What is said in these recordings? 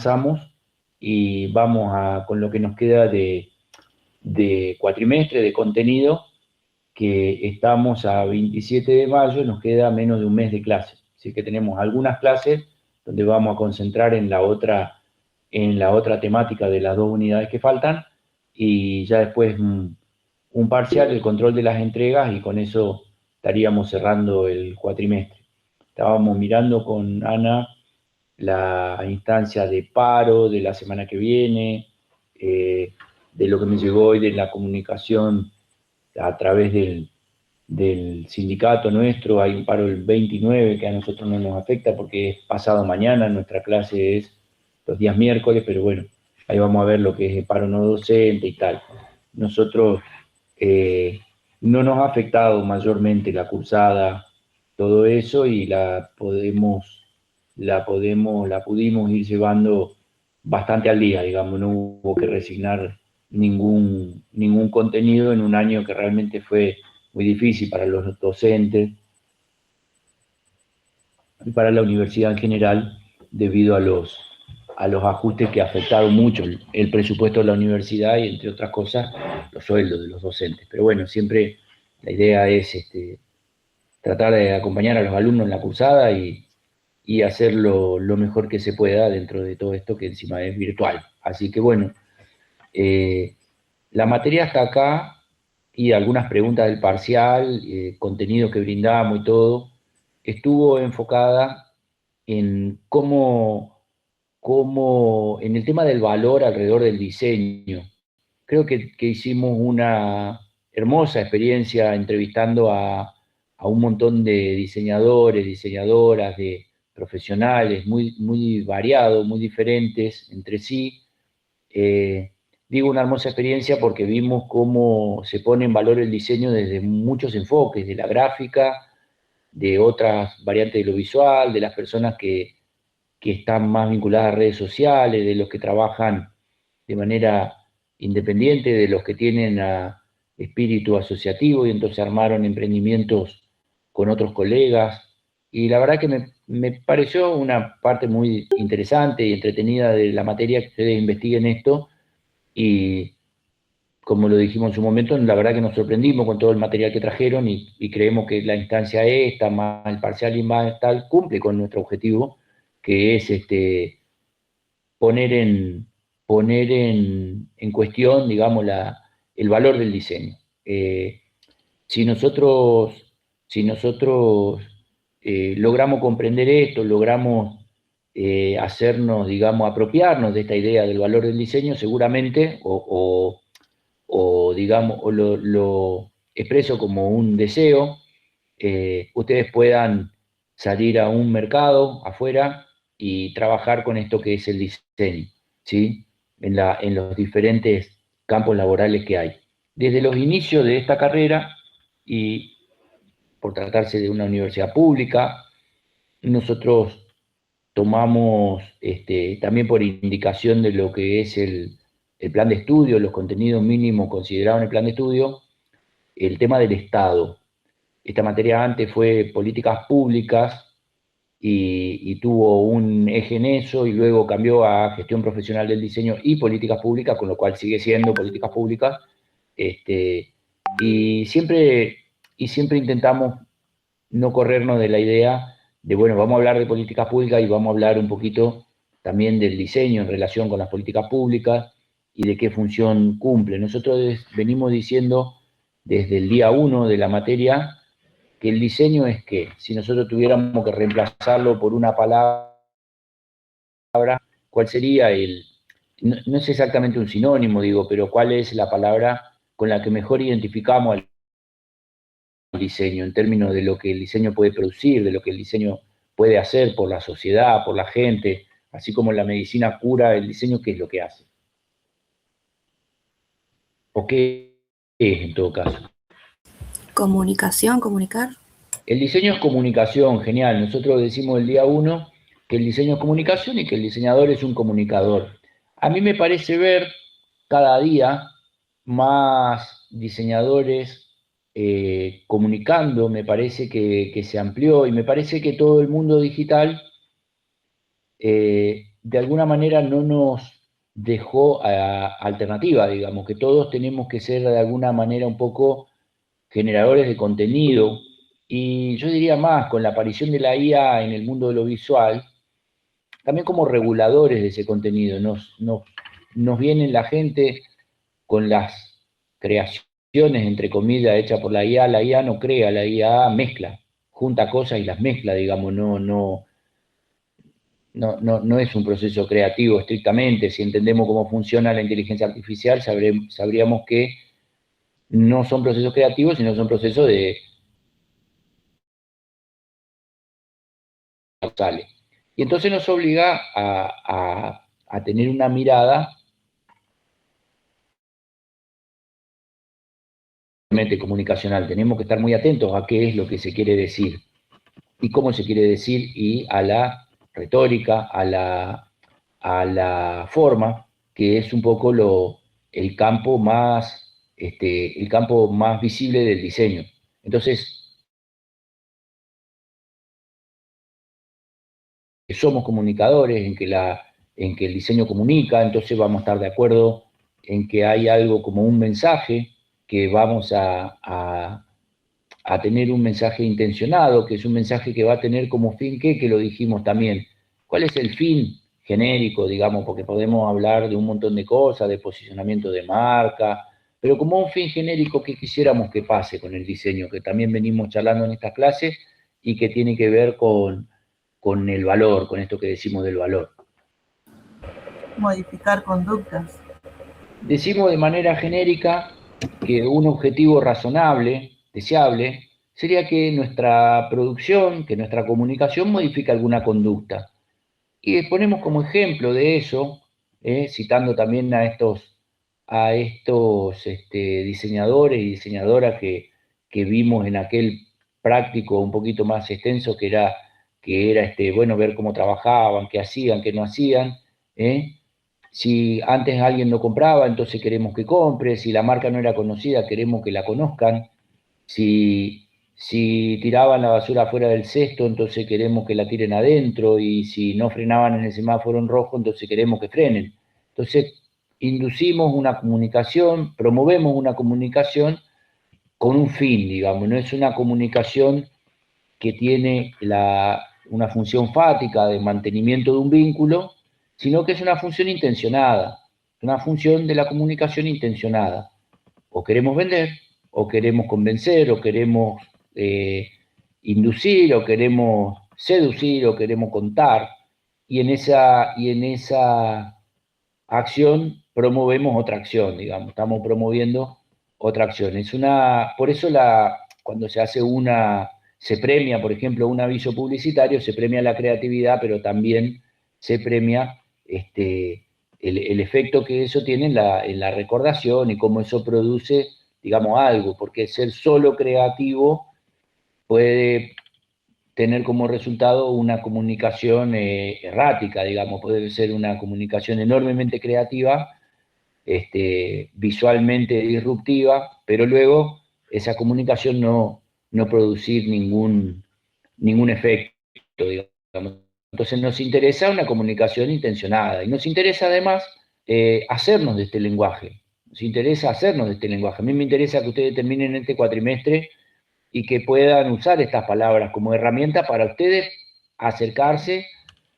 avanzamos y vamos con lo que nos queda de cuatrimestre, de contenido, que estamos a 27 de mayo, nos queda menos de un mes de clases. Así que tenemos algunas clases donde vamos a concentrar en la otra temática de las dos unidades que faltan, y ya después un parcial, el control de las entregas, y con eso estaríamos cerrando el cuatrimestre. Estábamos mirando con Ana la instancia de paro de la semana que viene, de lo que me llegó hoy de la comunicación a través del sindicato nuestro. Hay un paro el 29 que a nosotros no nos afecta porque es pasado mañana, nuestra clase es los días miércoles, pero bueno, ahí vamos a ver lo que es el paro no docente y tal. Nosotros no nos ha afectado mayormente la cursada, todo eso, y la pudimos ir llevando bastante al día, digamos, no hubo que resignar ningún contenido en un año que realmente fue muy difícil para los docentes y para la universidad en general, debido a los ajustes que afectaron mucho el presupuesto de la universidad y, entre otras cosas, los sueldos de los docentes. Pero bueno, siempre la idea es tratar de acompañar a los alumnos en la cursada y hacerlo lo mejor que se pueda dentro de todo esto que encima es virtual. Así que bueno, eh, la materia está acá, y algunas preguntas del parcial, contenido que brindamos y todo, estuvo enfocada en en el tema del valor alrededor del diseño. Creo que hicimos una hermosa experiencia entrevistando a un montón de diseñadores, diseñadoras, de profesionales, muy variados, muy diferentes entre sí. Eh, Digo una hermosa experiencia porque vimos cómo se pone en valor el diseño desde muchos enfoques, de la gráfica, de otras variantes de lo visual, de las personas que están más vinculadas a redes sociales, de los que trabajan de manera independiente, de los que tienen espíritu asociativo y entonces armaron emprendimientos con otros colegas. Y la verdad que me pareció una parte muy interesante y entretenida de la materia que ustedes investiguen esto, y como lo dijimos en su momento, la verdad que nos sorprendimos con todo el material que trajeron, y creemos que la instancia esta, más el parcial y más tal, cumple con nuestro objetivo, que es poner en, poner en cuestión, digamos, el valor del diseño. Si nosotros, si nosotros logramos comprender esto, logramos hacernos, digamos, apropiarnos de esta idea del valor del diseño, seguramente, o digamos, o lo expreso como un deseo, ustedes puedan salir a un mercado afuera y trabajar con esto que es el diseño, ¿sí? En los diferentes campos laborales que hay. Desde los inicios de esta carrera, y por tratarse de una universidad pública, nosotros tomamos, también por indicación de lo que es el plan de estudio, los contenidos mínimos considerados en el plan de estudio, el tema del Estado. Esta materia antes fue políticas públicas, y tuvo un eje en eso, y luego cambió a gestión profesional del diseño y políticas públicas, con lo cual sigue siendo políticas públicas. Este, y, siempre, y siempre intentamos no corrernos de la idea de, bueno, vamos a hablar de políticas públicas y vamos a hablar un poquito también del diseño en relación con las políticas públicas y de qué función cumple. Nosotros venimos diciendo desde el día 1 de la materia que el diseño es que, si nosotros tuviéramos que reemplazarlo por una palabra, ¿cuál sería no es exactamente un sinónimo, digo, pero cuál es la palabra con la que mejor identificamos al diseño, en términos de lo que el diseño puede producir, de lo que el diseño puede hacer por la sociedad, por la gente, así como la medicina cura, el diseño, ¿qué es lo que hace? ¿O qué es en todo caso? Comunicación, comunicar. El diseño es comunicación, genial. Nosotros decimos el día 1 que el diseño es comunicación y que el diseñador es un comunicador. A mí me parece ver cada día más diseñadores comunicando, me parece que se amplió, y me parece que todo el mundo digital de alguna manera no nos dejó alternativa, digamos, que todos tenemos que ser de alguna manera un poco generadores de contenido, y yo diría más, con la aparición de la IA en el mundo de lo visual, también como reguladores de ese contenido. Nos viene la gente con las creaciones, entre comillas, hechas por la IA no crea, la IA mezcla, junta cosas y las mezcla, digamos, no es un proceso creativo estrictamente. Si entendemos cómo funciona la inteligencia artificial, sabríamos que no son procesos creativos, sino son procesos de causales. Y entonces nos obliga a tener una mirada comunicacional. Tenemos que estar muy atentos a qué es lo que se quiere decir y cómo se quiere decir, y a la retórica, a la forma, que es un poco el campo más visible del diseño. Entonces, somos comunicadores, en que el diseño comunica, entonces vamos a estar de acuerdo en que hay algo como un mensaje, que vamos a tener un mensaje intencionado, que es un mensaje que va a tener como fin, que lo dijimos también. ¿Cuál es el fin genérico, digamos? Porque podemos hablar de un montón de cosas, de posicionamiento de marca, pero como un fin genérico, ¿qué quisiéramos que pase con el diseño? Que también venimos charlando en estas clases y que tiene que ver con el valor, con esto que decimos del valor. Modificar conductas. Decimos de manera genérica que un objetivo razonable, deseable, sería que nuestra producción, que nuestra comunicación modifique alguna conducta. Y ponemos como ejemplo de eso, citando también a estos diseñadores y diseñadoras que vimos en aquel práctico un poquito más extenso, que era bueno, ver cómo trabajaban, qué hacían, qué no hacían. Si antes alguien no compraba, entonces queremos que compre. Si la marca no era conocida, queremos que la conozcan. Si tiraban la basura fuera del cesto, entonces queremos que la tiren adentro. Y si no frenaban en el semáforo en rojo, entonces queremos que frenen. Entonces, inducimos una comunicación, promovemos una comunicación con un fin, digamos. No es una comunicación que tiene una función fática de mantenimiento de un vínculo, sino que es una función intencionada, una función de la comunicación intencionada. O queremos vender, o queremos convencer, o queremos inducir, o queremos seducir, o queremos contar, y en esa acción promovemos otra acción, digamos, estamos promoviendo otra acción. Por eso cuando se premia, por ejemplo, un aviso publicitario, se premia la creatividad, pero también se premia el efecto que eso tiene en la recordación y cómo eso produce, digamos, algo, porque ser solo creativo puede tener como resultado una comunicación errática, digamos, puede ser una comunicación enormemente creativa, visualmente disruptiva, pero luego esa comunicación no producir ningún efecto, digamos. Entonces nos interesa una comunicación intencionada, y nos interesa además hacernos de este lenguaje, nos interesa hacernos de este lenguaje. A mí me interesa que ustedes terminen este cuatrimestre y que puedan usar estas palabras como herramienta para ustedes acercarse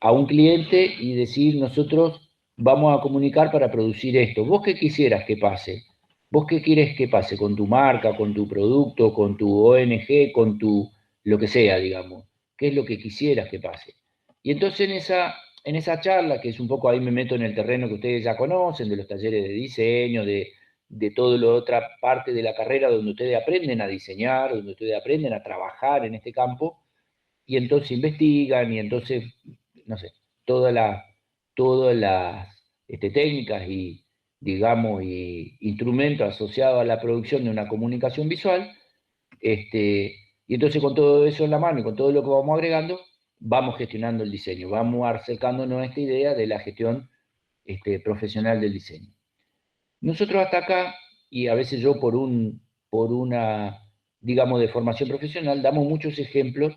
a un cliente y decir: nosotros vamos a comunicar para producir esto. ¿Vos qué quisieras que pase? ¿Vos qué quieres que pase con tu marca, con tu producto, con tu ONG, con lo que sea, digamos? ¿Qué es lo que quisieras que pase? Y entonces en esa charla, que es un poco, ahí me meto en el terreno que ustedes ya conocen, de los talleres de diseño, de toda la otra parte de la carrera donde ustedes aprenden a diseñar, donde ustedes aprenden a trabajar en este campo, y entonces investigan, y entonces, no sé, todas las técnicas y, digamos, y instrumentos asociados a la producción de una comunicación visual, y entonces con todo eso en la mano y con todo lo que vamos agregando, vamos gestionando el diseño, vamos acercándonos a esta idea de la gestión profesional del diseño. Nosotros hasta acá, y a veces yo por una, digamos, de formación profesional, damos muchos ejemplos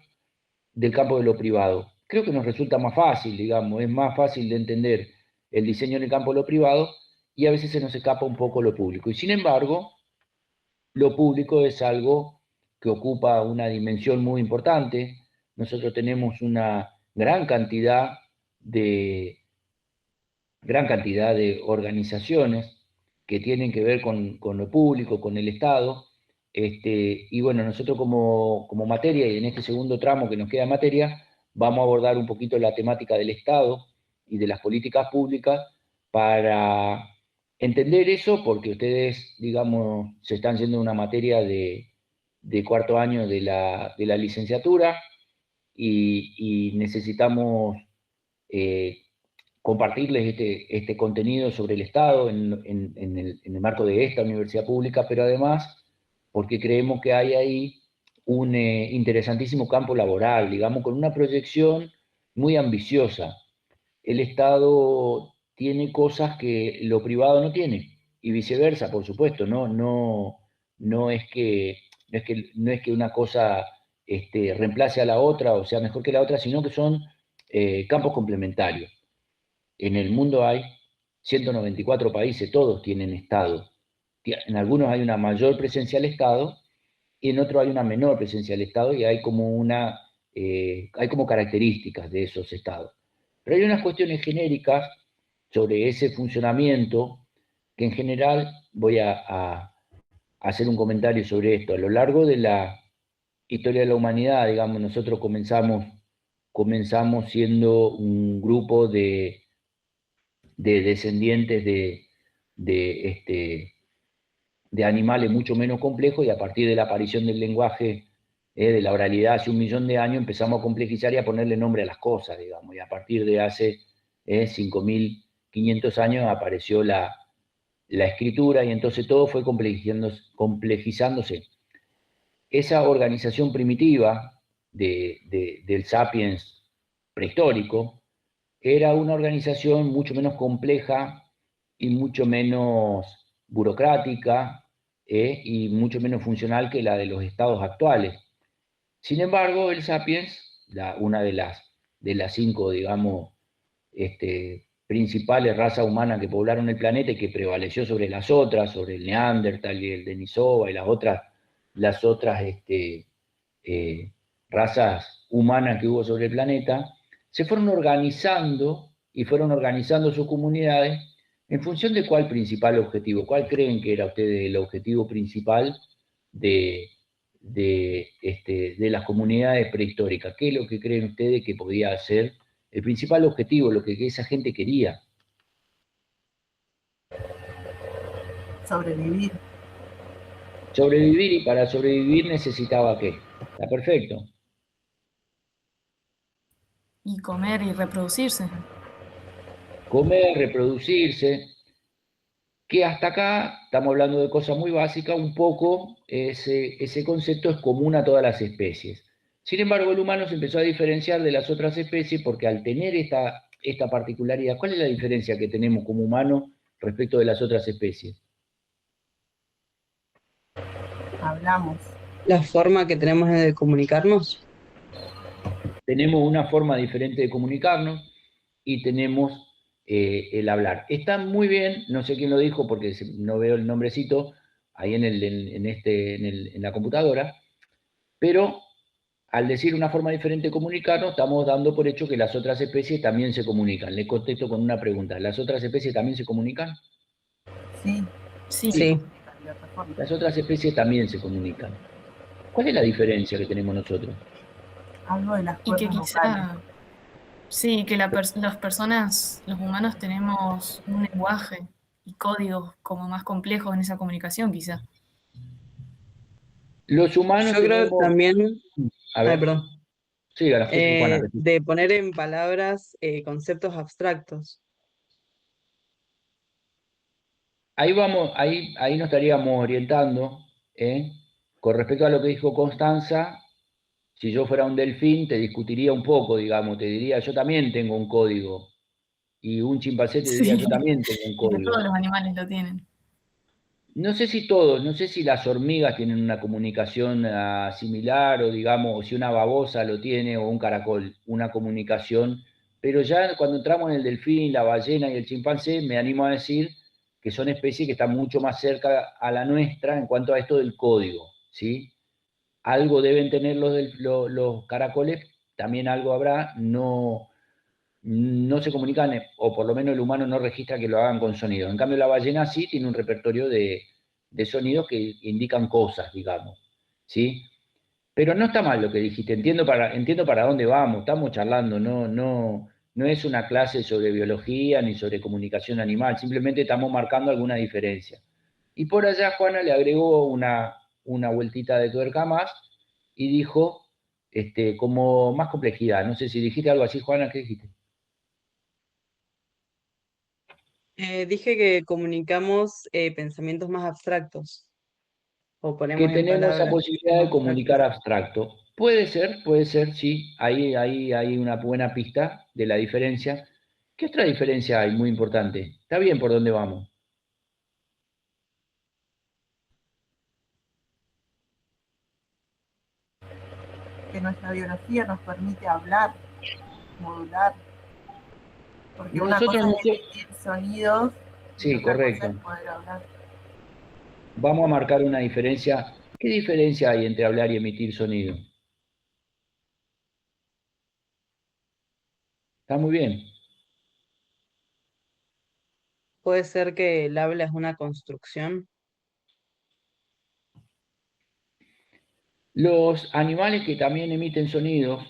del campo de lo privado. creo que nos resulta más fácil, digamos, es más fácil de entender el diseño en el campo de lo privado y a veces se nos escapa un poco lo público. Y sin embargo, lo público es algo que ocupa una dimensión muy importante. Nosotros tenemos una gran cantidad de organizaciones que tienen que ver con lo público, con el Estado. Y bueno, nosotros como materia, y en este segundo tramo que nos queda materia, vamos a abordar un poquito la temática del Estado y de las políticas públicas para entender eso, porque ustedes, digamos, se están yendo una materia de cuarto año de la licenciatura y necesitamos eh, compartirles este contenido sobre el Estado en el marco de esta universidad pública, pero además porque creemos que hay ahí un interesantísimo campo laboral, digamos, con una proyección muy ambiciosa. El Estado tiene cosas que lo privado no tiene, y viceversa, por supuesto, no es que, no es que una cosa reemplace a la otra o sea mejor que la otra, sino que son campos complementarios. En el mundo hay 194 países, todos tienen Estado. En algunos hay una mayor presencia del Estado y en otros hay una menor presencia del Estado y hay como características de esos estados. Pero hay unas cuestiones genéricas sobre ese funcionamiento que en general voy a hacer un comentario sobre esto. A lo largo de la historia de la humanidad, digamos, nosotros comenzamos siendo un grupo de descendientes de animales mucho menos complejos y a partir de la aparición del lenguaje, de la oralidad hace 1.000.000 de años, empezamos a complejizar y a ponerle nombre a las cosas, digamos, y a partir de hace 5.500 años apareció la escritura y entonces todo fue complejizándose. Esa organización primitiva del sapiens prehistórico era una organización mucho menos compleja y mucho menos burocrática y mucho menos funcional que la de los estados actuales. Sin embargo, el Sapiens, una de las cinco, digamos, principales razas humanas que poblaron el planeta y que prevaleció sobre las otras, sobre el Neandertal y el Denisova y las otras razas humanas que hubo sobre el planeta, se fueron organizando y fueron organizando sus comunidades en función de cuál principal objetivo, cuál creen que era ustedes el objetivo principal de las comunidades prehistóricas, qué es lo que creen ustedes que podía ser el principal objetivo, lo que esa gente quería. Sobrevivir. Sobrevivir, y para sobrevivir necesitaba ¿qué? Está perfecto. Y comer y reproducirse. Comer, reproducirse, que hasta acá estamos hablando de cosas muy básicas, un poco ese concepto es común a todas las especies. Sin embargo, el humano se empezó a diferenciar de las otras especies porque al tener esta particularidad, ¿cuál es la diferencia que tenemos como humanos respecto de las otras especies? Hablamos. La forma que tenemos de comunicarnos. Tenemos una forma diferente de comunicarnos y tenemos el hablar. Está muy bien, no sé quién lo dijo porque no veo el nombrecito ahí en la computadora, pero al decir una forma diferente de comunicarnos, estamos dando por hecho que las otras especies también se comunican. Le contesto con una pregunta. ¿Las otras especies también se comunican? Sí. Sí. Las otras especies también se comunican. ¿Cuál es la diferencia que tenemos nosotros? Algo de las Y que cuerdas quizá, vocales. sí, que las personas, los humanos tenemos un lenguaje y códigos como más complejos en esa comunicación, quizá. Los humanos Yo creo tenemos... también, A ver, perdón, sí, a la Juana. de poner en palabras conceptos abstractos. Ahí vamos, ahí nos estaríamos orientando, ¿eh? Con respecto a lo que dijo Constanza, si yo fuera un delfín, te discutiría un poco, digamos, te diría, yo también tengo un código. Y un chimpancé te diría, Sí, yo también tengo un y que código. todos los animales lo tienen. No sé si todos, no sé si las hormigas tienen una comunicación similar o digamos, o si una babosa lo tiene o un caracol, una comunicación, pero ya cuando entramos en el delfín, la ballena y el chimpancé, me animo a decir que son especies que están mucho más cerca a la nuestra en cuanto a esto del código, ¿sí? Algo deben tener los caracoles, también algo habrá, no se comunican, o por lo menos el humano no registra que lo hagan con sonido. En cambio, la ballena sí tiene un repertorio de sonidos que indican cosas, digamos, ¿sí? Pero no está mal lo que dijiste, entiendo para dónde vamos, estamos charlando, no es una clase sobre biología ni sobre comunicación animal, simplemente estamos marcando alguna diferencia. Y por allá Juana le agregó una vueltita de tuerca más y dijo como más complejidad. No sé si dijiste algo así, Juana, ¿qué dijiste? Dije que comunicamos pensamientos más abstractos, o Que ponemos en tenemos esa palabras posibilidad de más abstractas. comunicar abstracto. Puede ser, sí, ahí hay una buena pista de la diferencia. ¿Qué otra diferencia hay muy importante? Está bien por dónde vamos. Que nuestra biología nos permite hablar, modular, porque una Nosotros cosa no es sé. emitir sonidos y Sí, otra cosa es correcto. poder hablar. Vamos a marcar una diferencia. ¿Qué diferencia hay entre hablar y emitir sonido? Está muy bien. Puede ser que el habla es una construcción. Los animales que también emiten sonido,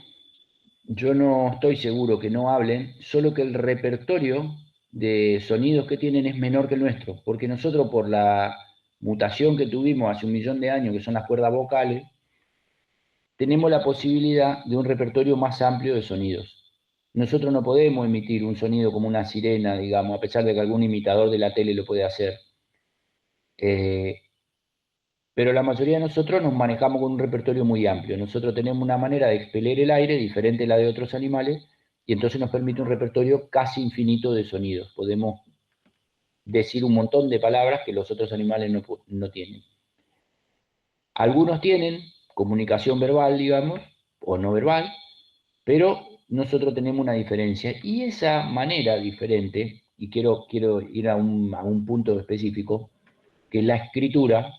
yo no estoy seguro que no hablen, solo que el repertorio de sonidos que tienen es menor que el nuestro, porque nosotros por la mutación que tuvimos hace 1 millón de años, que son las cuerdas vocales, tenemos la posibilidad de un repertorio más amplio de sonidos. Nosotros no podemos emitir un sonido como una sirena, digamos, a pesar de que algún imitador de la tele lo puede hacer. Eh, pero la mayoría de nosotros nos manejamos con un repertorio muy amplio. Nosotros tenemos una manera de expeler el aire diferente a la de otros animales y entonces nos permite un repertorio casi infinito de sonidos. Podemos decir un montón de palabras que los otros animales no tienen. Algunos tienen comunicación verbal, digamos, o no verbal, pero nosotros tenemos una diferencia y esa manera diferente, y quiero ir a un punto específico, que es la escritura,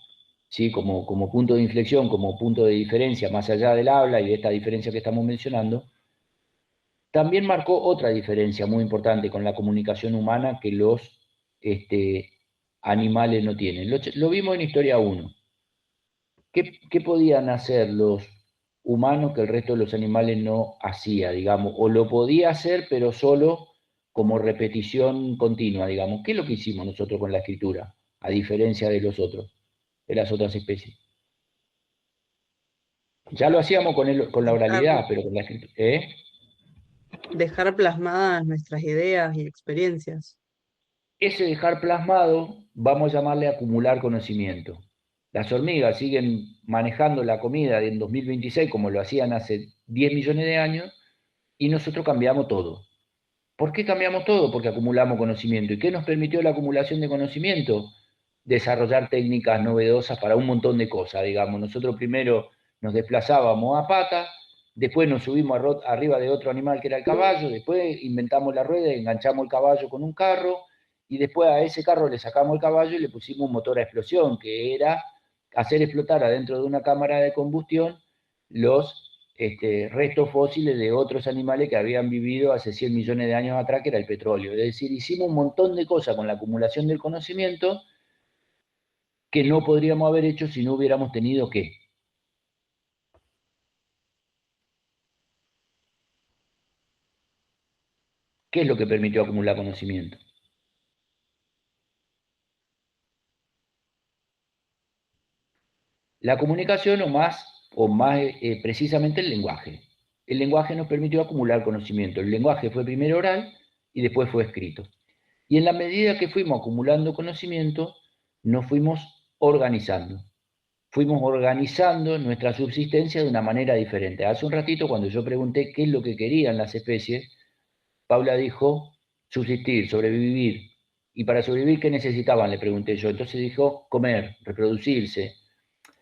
¿sí? Como punto de inflexión, como punto de diferencia, más allá del habla y de esta diferencia que estamos mencionando, también marcó otra diferencia muy importante con la comunicación humana que los animales no tienen. Lo vimos en Historia 1. ¿Qué podían hacer los humanos que el resto de los animales no hacía, digamos? O lo podía hacer, pero solo como repetición continua, digamos. ¿Qué es lo que hicimos nosotros con la escritura, a diferencia de los otros, de las otras especies? Ya lo hacíamos con la Dejar, oralidad, pero con la escritura. ¿Eh? dejar plasmadas nuestras ideas y experiencias. Ese dejar plasmado, vamos a llamarle acumular conocimiento. Las hormigas siguen manejando la comida en 2026 como lo hacían hace 10 millones de años y nosotros cambiamos todo. ¿Por qué cambiamos todo? Porque acumulamos conocimiento. ¿Y qué nos permitió la acumulación de conocimiento? Desarrollar técnicas novedosas para un montón de cosas, digamos. Nosotros primero nos desplazábamos a pata, después nos subimos arriba de otro animal que era el caballo, después inventamos la rueda, enganchamos el caballo con un carro, y después a ese carro le sacamos el caballo y le pusimos un motor a explosión, que era hacer explotar adentro de una cámara de combustión los restos fósiles de otros animales que habían vivido hace 100 millones de años atrás, que era el petróleo. Es decir, hicimos un montón de cosas con la acumulación del conocimiento que no podríamos haber hecho si no hubiéramos tenido ¿qué? ¿Qué es lo que permitió acumular conocimiento? La comunicación o más precisamente el lenguaje. El lenguaje nos permitió acumular conocimiento. El lenguaje fue primero oral y después fue escrito. Y en la medida que fuimos acumulando conocimiento, nos fuimos organizando. Fuimos organizando nuestra subsistencia de una manera diferente. Hace un ratito, cuando yo pregunté qué es lo que querían las especies, Paula dijo subsistir, sobrevivir. ¿Y para sobrevivir qué necesitaban? Le pregunté yo. Entonces dijo, comer, reproducirse.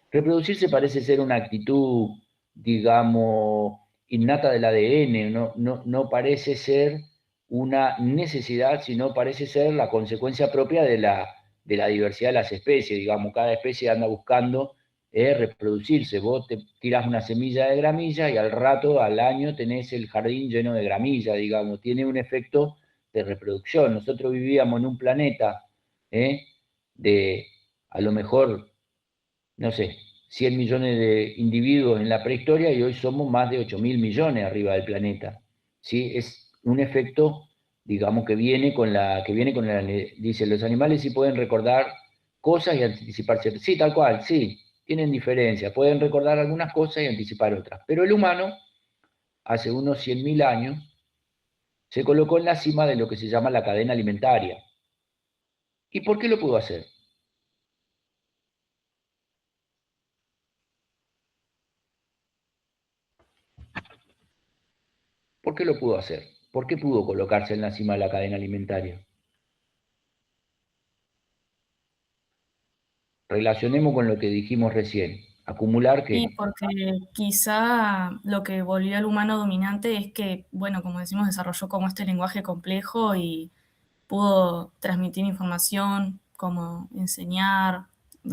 Reproducirse parece ser una actitud, digamos, innata del ADN, no parece ser una necesidad, sino parece ser la consecuencia propia de la diversidad de las especies, digamos, cada especie anda buscando reproducirse. Vos te tirás una semilla de gramilla y al rato, al año, tenés el jardín lleno de gramilla, digamos, tiene un efecto de reproducción. Nosotros vivíamos en un planeta de, a lo mejor, no sé, 100 millones de individuos en la prehistoria y hoy somos más de 8.000 millones arriba del planeta. ¿Sí? Es un efecto, digamos, que viene con la, dice, los animales sí pueden recordar cosas y anticiparse. Sí, tal cual, sí, tienen diferencia, pueden recordar algunas cosas y anticipar otras. Pero el humano, hace unos 100.000 años, se colocó en la cima de lo que se llama la cadena alimentaria. ¿Y por qué lo pudo hacer? ¿Por qué lo pudo hacer? ¿Por qué pudo colocarse en la cima de la cadena alimentaria? Relacionemos con lo que dijimos recién. Acumular Sí, que porque quizá lo que volvió al humano dominante es que, bueno, como decimos, desarrolló como este lenguaje complejo y pudo transmitir información, como enseñar,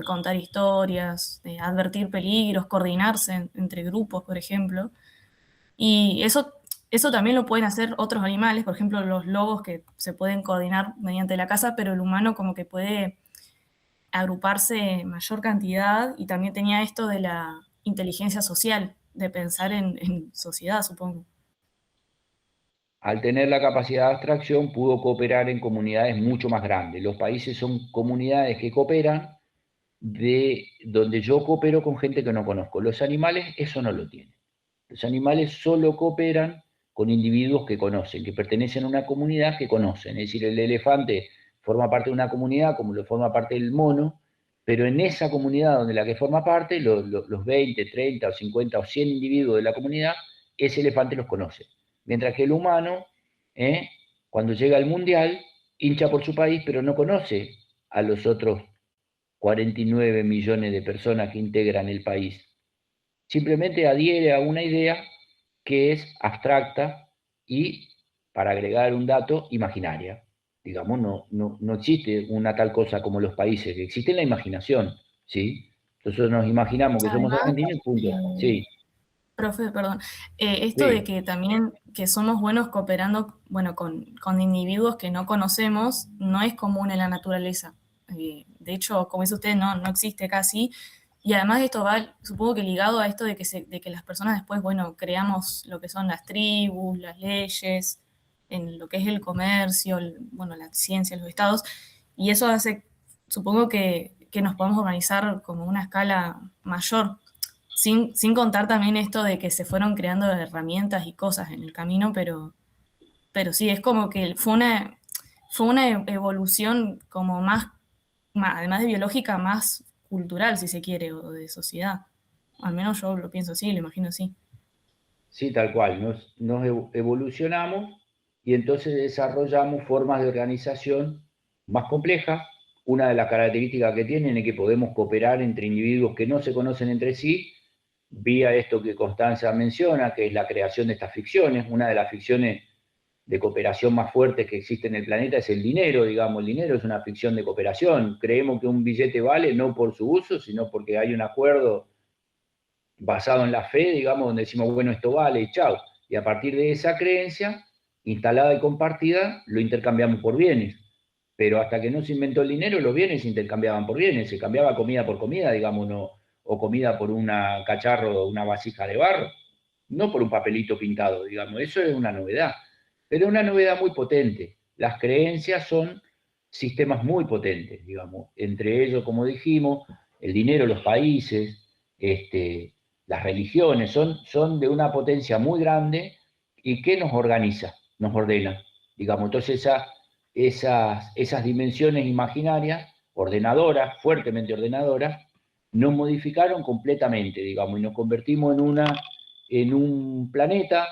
contar historias, advertir peligros, coordinarse entre grupos, por ejemplo. Y eso también lo pueden hacer otros animales, por ejemplo, los lobos que se pueden coordinar mediante la caza, pero el humano como que puede agruparse en mayor cantidad y también tenía esto de la inteligencia social, de pensar en sociedad, supongo. al tener la capacidad de abstracción pudo cooperar en comunidades mucho más grandes. Los países son comunidades que cooperan de donde yo coopero con gente que no conozco. Los animales eso no lo tienen. Los animales solo cooperan con individuos que conocen, que pertenecen a una comunidad que conocen. Es decir, el elefante forma parte de una comunidad como lo forma parte el mono, pero en esa comunidad donde la que forma parte, los 20, 30 o 50 o 100 individuos de la comunidad, ese elefante los conoce. Mientras que el humano, cuando llega al mundial, hincha por su país, pero no conoce a los otros 49 millones de personas que integran el país. Simplemente adhiere a una idea que es abstracta y, para agregar un dato, imaginaria. Digamos, no existe una tal cosa como los países, que existe la imaginación, ¿sí? Nosotros nos imaginamos que somos Además, argentinos y punto. Sí, profe, perdón, esto de sí, que también que somos buenos cooperando, bueno, con individuos que no conocemos, no es común en la naturaleza. De hecho, como dice usted, no existe casi. Y además esto va, supongo que ligado a esto de que las personas después, bueno, creamos lo que son las tribus, las leyes, en lo que es el comercio, bueno, la ciencia, los estados, y eso hace, supongo que nos podemos organizar como una escala mayor. Sin contar también esto de que se fueron creando herramientas y cosas en el camino, pero sí, es como que fue una evolución como además de biológica, más cultural, si se quiere, o de sociedad. Al menos yo lo pienso así, lo imagino así. sí, tal cual. Nos evolucionamos y entonces desarrollamos formas de organización más complejas. Una de las características que tienen es que podemos cooperar entre individuos que no se conocen entre sí, vía esto que Constanza menciona, que es la creación de estas ficciones. Una de las ficciones de cooperación más fuertes que existe en el planeta es el dinero, digamos. El dinero es una ficción de cooperación. Creemos que un billete vale no por su uso, sino porque hay un acuerdo basado en la fe, digamos, donde decimos, bueno, esto vale y chao. Y a partir de esa creencia, instalada y compartida, lo intercambiamos por bienes. Pero hasta que no se inventó el dinero, los bienes se intercambiaban por bienes, se cambiaba comida por comida, digamos, no, o comida por una cacharro o una vasija de barro, no por un papelito pintado, digamos, eso es una novedad, pero es una novedad muy potente. Las creencias son sistemas muy potentes, digamos, entre ellos, como dijimos, el dinero, los países, las religiones, son de una potencia muy grande y que nos organiza, nos ordena, digamos, entonces esas dimensiones imaginarias, ordenadoras, fuertemente ordenadoras, nos modificaron completamente, digamos, y nos convertimos en un planeta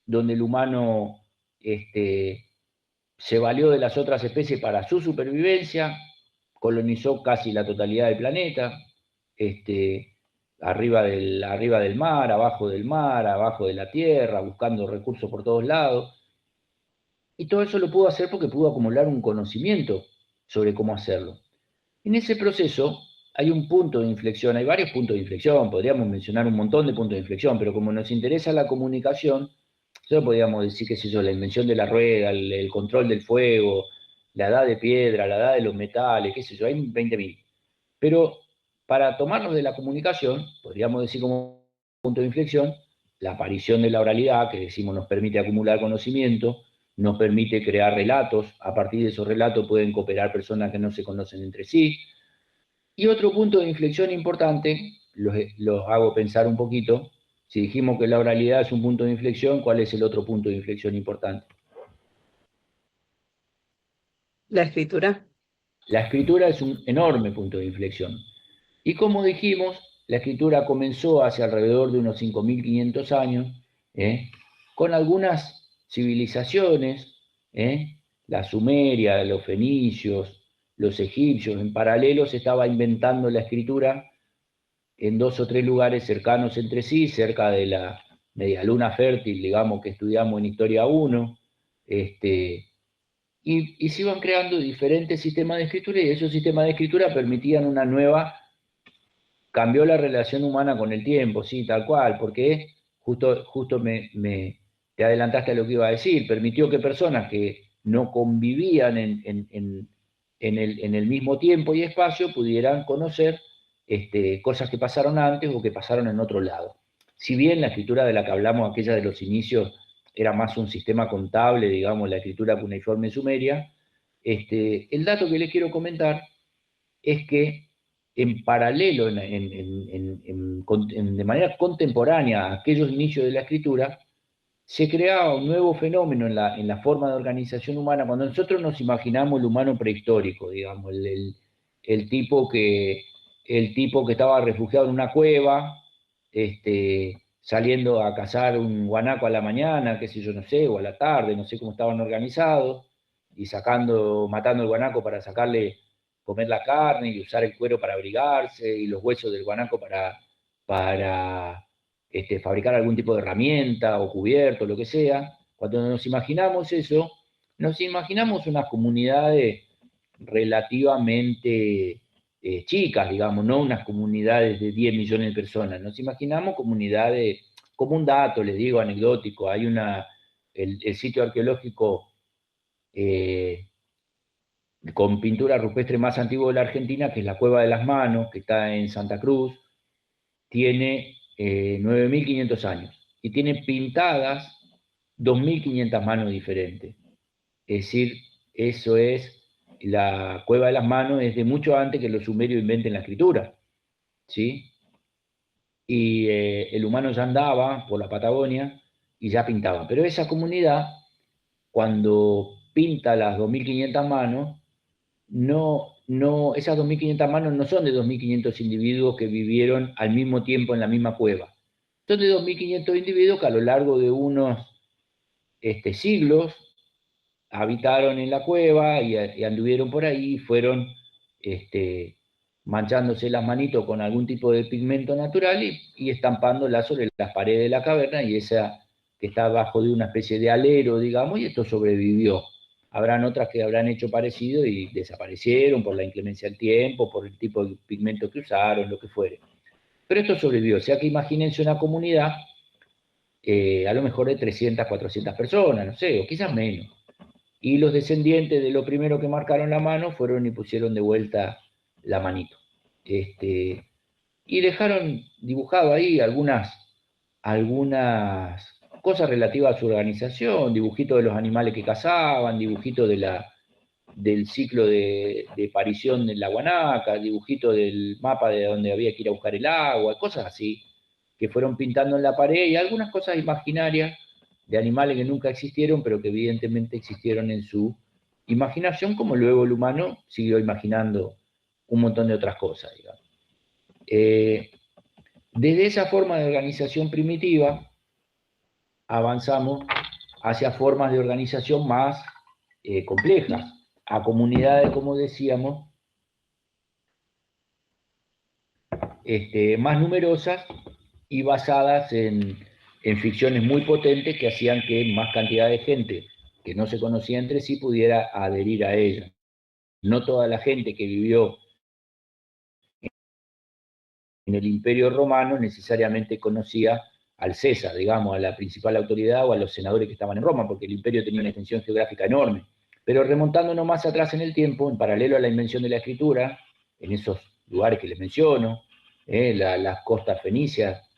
donde el humano se valió de las otras especies para su supervivencia, colonizó casi la totalidad del planeta, arriba del mar, abajo de la tierra, buscando recursos por todos lados. Y todo eso lo pudo hacer porque pudo acumular un conocimiento sobre cómo hacerlo. En ese proceso hay un punto de inflexión, hay varios puntos de inflexión, podríamos mencionar un montón de puntos de inflexión, pero como nos interesa la comunicación, solo podríamos decir, qué sé yo, la invención de la rueda, el control del fuego, la edad de piedra, la edad de los metales, qué sé yo, hay 20.000. Pero para tomarnos de la comunicación, podríamos decir como punto de inflexión, la aparición de la oralidad, que decimos nos permite acumular conocimiento, nos permite crear relatos, a partir de esos relatos pueden cooperar personas que no se conocen entre sí. Y otro punto de inflexión importante, los hago pensar un poquito, si dijimos que la oralidad es un punto de inflexión, ¿cuál es el otro punto de inflexión importante? La escritura. La escritura es un enorme punto de inflexión. Y como dijimos, la escritura comenzó hace alrededor de unos 5.500 años, con algunas civilizaciones, la Sumeria, los fenicios, los egipcios, en paralelo se estaba inventando la escritura en 2 o 3 lugares cercanos entre sí, cerca de la media luna fértil, digamos, que estudiamos en Historia 1, y se iban creando diferentes sistemas de escritura, y esos sistemas de escritura permitían una nueva, cambió la relación humana con el tiempo, sí, tal cual, porque justo te adelantaste a lo que iba a decir, permitió que personas que no convivían en el mismo tiempo y espacio pudieran conocer cosas que pasaron antes o que pasaron en otro lado. Si bien la escritura de la que hablamos, aquella de los inicios, era más un sistema contable, digamos, la escritura cuneiforme sumeria, el dato que les quiero comentar es que en paralelo, de manera contemporánea a aquellos inicios de la escritura, se creaba un nuevo fenómeno en la forma de organización humana. Cuando nosotros nos imaginamos el humano prehistórico, digamos, el tipo que estaba refugiado en una cueva, saliendo a cazar un guanaco a la mañana, qué sé yo, no sé, o a la tarde, no sé cómo estaban organizados, y matando el guanaco para sacarle, comer la carne y usar el cuero para abrigarse, y los huesos del guanaco para fabricar algún tipo de herramienta o cubierto, lo que sea. Cuando nos imaginamos eso, nos imaginamos unas comunidades relativamente chicas, digamos, no unas comunidades de 10 millones de personas. Nos imaginamos comunidades, como un dato, les digo, anecdótico, hay el sitio arqueológico con pintura rupestre más antiguo de la Argentina, que es la Cueva de las Manos, que está en Santa Cruz, tiene 9.500 años y tiene pintadas 2.500 manos diferentes. Es decir, eso es, la Cueva de las Manos es de mucho antes que los sumerios inventen la escritura, ¿sí? Y el humano ya andaba por la Patagonia y ya pintaba. Pero esa comunidad, cuando pinta las 2.500 manos, esas 2.500 manos no son de 2.500 individuos que vivieron al mismo tiempo en la misma cueva. Son de 2.500 individuos que a lo largo de unos siglos habitaron en la cueva y anduvieron por ahí, fueron manchándose las manitos con algún tipo de pigmento natural y estampándola sobre las paredes de la caverna, y esa que está bajo de una especie de alero, digamos, y esto sobrevivió. Habrán otras que habrán hecho parecido y desaparecieron por la inclemencia del tiempo, por el tipo de pigmento que usaron, lo que fuere. Pero esto sobrevivió, o sea que imagínense una comunidad a lo mejor de 300, 400 personas, no sé, o quizás menos. Y los descendientes de lo primero que marcaron la mano fueron y pusieron de vuelta la manito. Y dejaron dibujado ahí algunas cosas relativas a su organización, dibujitos de los animales que cazaban, dibujitos del ciclo de aparición de la guanaca, dibujitos del mapa de donde había que ir a buscar el agua, cosas así, que fueron pintando en la pared, y algunas cosas imaginarias de animales que nunca existieron, pero que evidentemente existieron en su imaginación, como luego el humano siguió imaginando un montón de otras cosas, digamos. Desde esa forma de organización primitiva, avanzamos hacia formas de organización más complejas, a comunidades, como decíamos, más numerosas y basadas en ficciones muy potentes que hacían que más cantidad de gente que no se conocía entre sí pudiera adherir a ella. No toda la gente que vivió en el Imperio Romano necesariamente conocía al César, digamos, a la principal autoridad o a los senadores que estaban en Roma, porque el imperio tenía una extensión geográfica enorme. Pero remontándonos más atrás en el tiempo, en paralelo a la invención de la escritura, en esos lugares que les menciono, las costas fenicias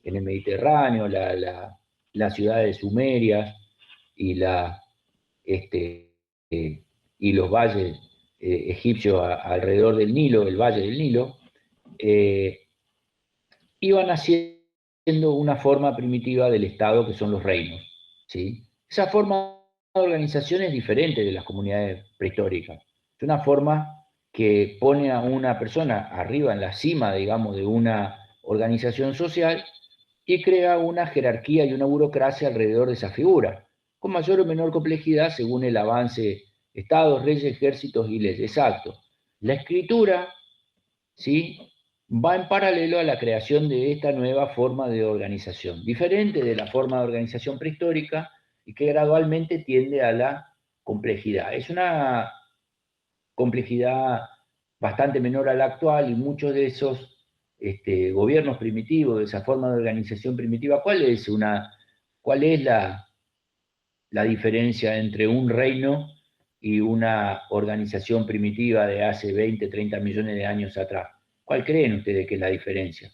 en el Mediterráneo, las ciudades sumerias y, y los valles egipcios alrededor del Nilo, el valle del Nilo, iban haciendo una forma primitiva del Estado que son los reinos, ¿sí? Esa forma de organización es diferente de las comunidades prehistóricas. Es una forma que pone a una persona arriba en la cima, digamos, de una organización social y crea una jerarquía y una burocracia alrededor de esa figura, con mayor o menor complejidad según el avance estados, reyes, ejércitos y leyes. Exacto. La escritura, ¿sí?, va en paralelo a la creación de esta nueva forma de organización, diferente de la forma de organización prehistórica y que gradualmente tiende a la complejidad. Es una complejidad bastante menor a la actual y muchos de esos gobiernos primitivos, de esa forma de organización primitiva, cuál es la diferencia entre un reino y una organización primitiva de hace 20, 30 millones de años atrás? ¿Cuál creen ustedes que es la diferencia?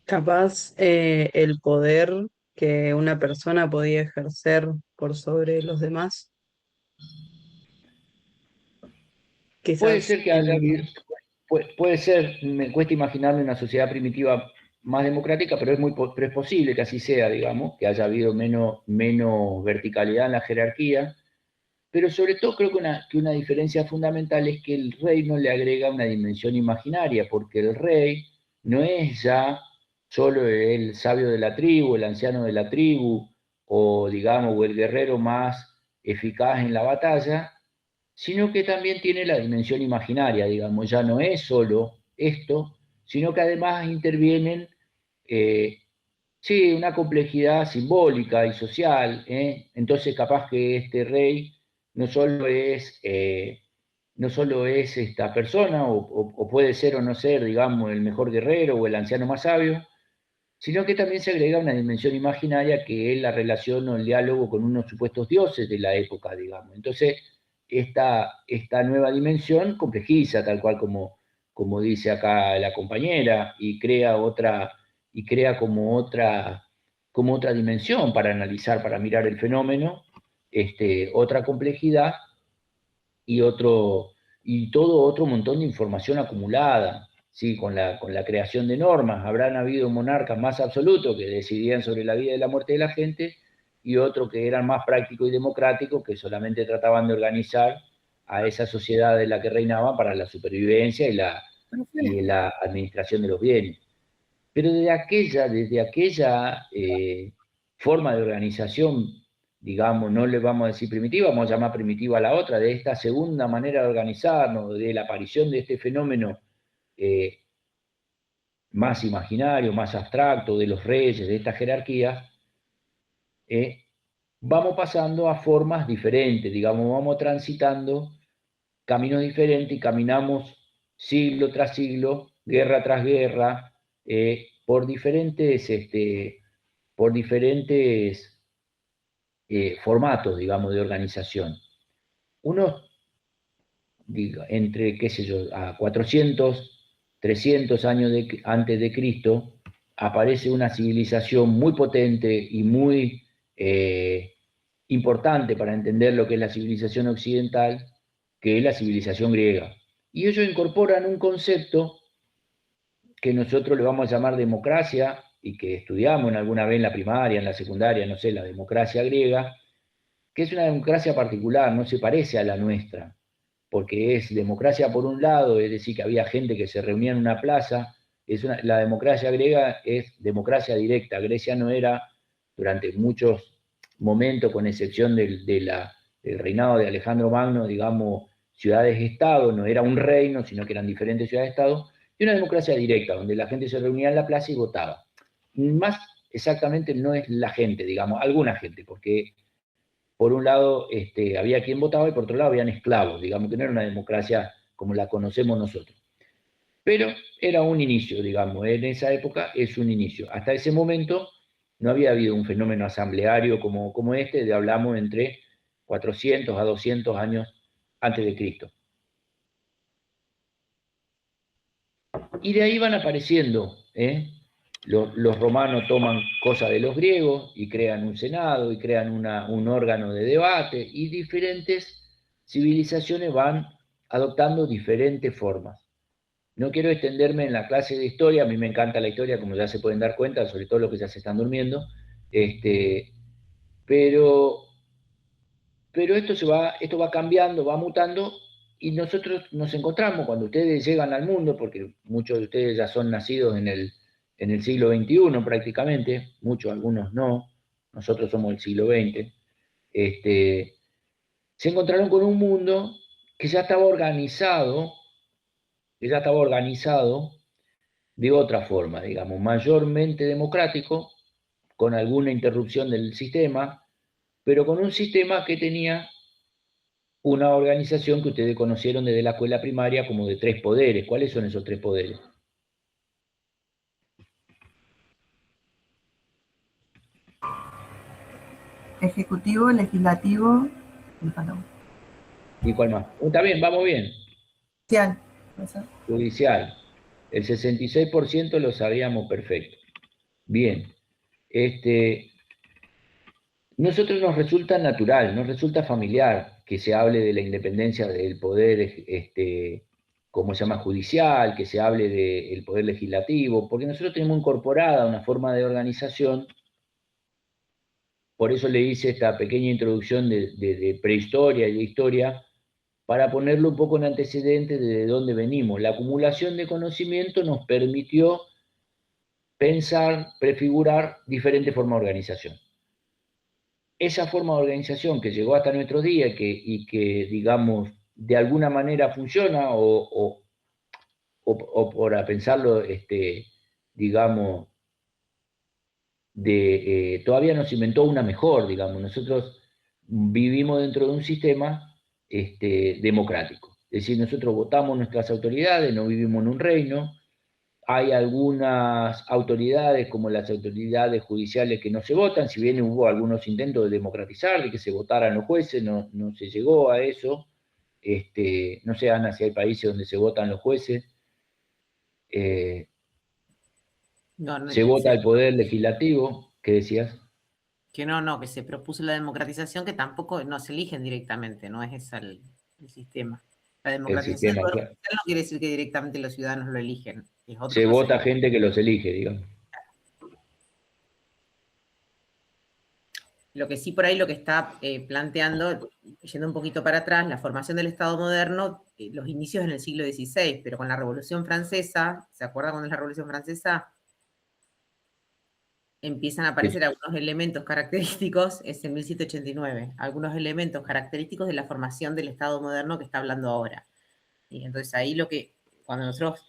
Capaz el poder que una persona podía ejercer por sobre los demás. Puede Quizás ser que haya habido, puede ser, me cuesta imaginarme una sociedad primitiva más democrática, pero pero es posible que así sea, digamos, que haya habido menos verticalidad en la jerarquía, pero sobre todo creo que una diferencia fundamental es que el reino le agrega una dimensión imaginaria, porque el rey no es ya solo el sabio de la tribu, el anciano de la tribu, o digamos, o el guerrero más eficaz en la batalla, sino que también tiene la dimensión imaginaria, digamos, ya no es solo esto, sino que además intervienen, eh, sí, una complejidad simbólica y social, ¿eh? Entonces capaz que este rey no solo no solo es esta persona, o puede ser o no ser, digamos, el mejor guerrero o el anciano más sabio, sino que también se agrega una dimensión imaginaria que es la relación o el diálogo con unos supuestos dioses de la época, digamos. Entonces, esta nueva dimensión complejiza, tal cual como dice acá la compañera, y crea como otra dimensión para analizar, para mirar el fenómeno, otra complejidad y, y todo otro montón de información acumulada, ¿sí? Con la creación de normas. Habrán habido monarcas más absolutos que decidían sobre la vida y la muerte de la gente, y otros que eran más prácticos y democráticos, que solamente trataban de organizar a esa sociedad de la que reinaban para la supervivencia y la administración de los bienes. Pero desde aquella forma de organización, digamos, no le vamos a decir primitiva, vamos a llamar primitiva a la otra, de esta segunda manera de organizarnos, de la aparición de este fenómeno eh, más imaginario, más abstracto, de los reyes, de estas jerarquías, vamos pasando a formas diferentes, digamos, vamos transitando caminos diferentes y caminamos siglo tras siglo, guerra tras guerra, por diferentes formatos, digamos, de organización. Unos, entre, qué sé yo, a 400, 300 años antes de Cristo, aparece una civilización muy potente y muy importante para entender lo que es la civilización occidental, que es la civilización griega. Y ellos incorporan un concepto que nosotros le vamos a llamar democracia, y que estudiamos en alguna vez en la primaria, en la secundaria, no sé, la democracia griega, que es una democracia particular, no se parece a la nuestra. porque es democracia por un lado, es decir, que había gente que se reunía en una plaza. La democracia griega es democracia directa. Grecia no era, durante muchos momentos, con excepción del reinado de Alejandro Magno, digamos, ciudades-estado, no era un reino, sino que eran diferentes ciudades-estado, y una democracia directa, donde la gente se reunía en la plaza y votaba. Más exactamente no es la gente, digamos, alguna gente, porque por un lado había quien votaba y por otro lado habían esclavos, digamos que no era una democracia como la conocemos nosotros. Pero era un inicio, digamos, en esa época es un inicio. Hasta ese momento no había habido un fenómeno asambleario como este, hablamos entre 400 a 200 años antes de Cristo. Y de ahí van apareciendo, los romanos toman cosas de los griegos y crean un senado y crean un órgano de debate, y diferentes civilizaciones van adoptando diferentes formas. No quiero extenderme en la clase de historia, a mí me encanta la historia, como ya se pueden dar cuenta, sobre todo los que ya se están durmiendo, pero esto va cambiando, va mutando, y nosotros nos encontramos, cuando ustedes llegan al mundo, porque muchos de ustedes ya son nacidos en el siglo XXI prácticamente, muchos, algunos no, nosotros somos del siglo XX, se encontraron con un mundo que ya estaba organizado de otra forma, digamos, mayormente democrático, con alguna interrupción del sistema, pero con un sistema que tenía una organización que ustedes conocieron desde la escuela primaria como de 3 poderes. ¿Cuáles son esos 3 poderes? Ejecutivo, legislativo ¿Y cuál más? Está bien, vamos bien. judicial. Judicial. El 66% lo sabíamos perfecto. Bien. Nosotros nos resulta natural, nos resulta familiar que se hable de la independencia del poder, ¿cómo se llama?, judicial, que se hable del poder legislativo, porque nosotros tenemos incorporada una forma de organización. Por eso le hice esta pequeña introducción de prehistoria y de historia, para ponerlo un poco en antecedentes de dónde venimos. La acumulación de conocimiento nos permitió pensar, prefigurar diferentes formas de organización. Esa forma de organización que llegó hasta nuestros días y que, digamos, de alguna manera funciona, o para pensarlo, digamos, todavía nos inventó una mejor, digamos. Nosotros vivimos dentro de un sistema democrático. Es decir, nosotros votamos nuestras autoridades, no vivimos en un reino. Hay algunas autoridades, como las autoridades judiciales, que no se votan, si bien hubo algunos intentos de democratizar, de que se votaran los jueces, no se llegó a eso. No sé, Ana, si hay países donde se votan los jueces. Se vota el poder legislativo, ¿qué decías? Que no, que se propuso la democratización, que tampoco no se eligen directamente, no es ese el sistema. La democratización del poder judicial no quiere decir que directamente los ciudadanos lo eligen. Se vota gente que los elige, digamos. Lo que sí por ahí lo que está planteando, yendo un poquito para atrás, la formación del Estado moderno, los inicios en el siglo XVI, pero con la Revolución Francesa, ¿se acuerdan cuando es la Revolución Francesa? Empiezan a aparecer algunos elementos característicos, es en 1789, algunos elementos característicos de la formación del Estado moderno que está hablando ahora. Y entonces ahí cuando nosotros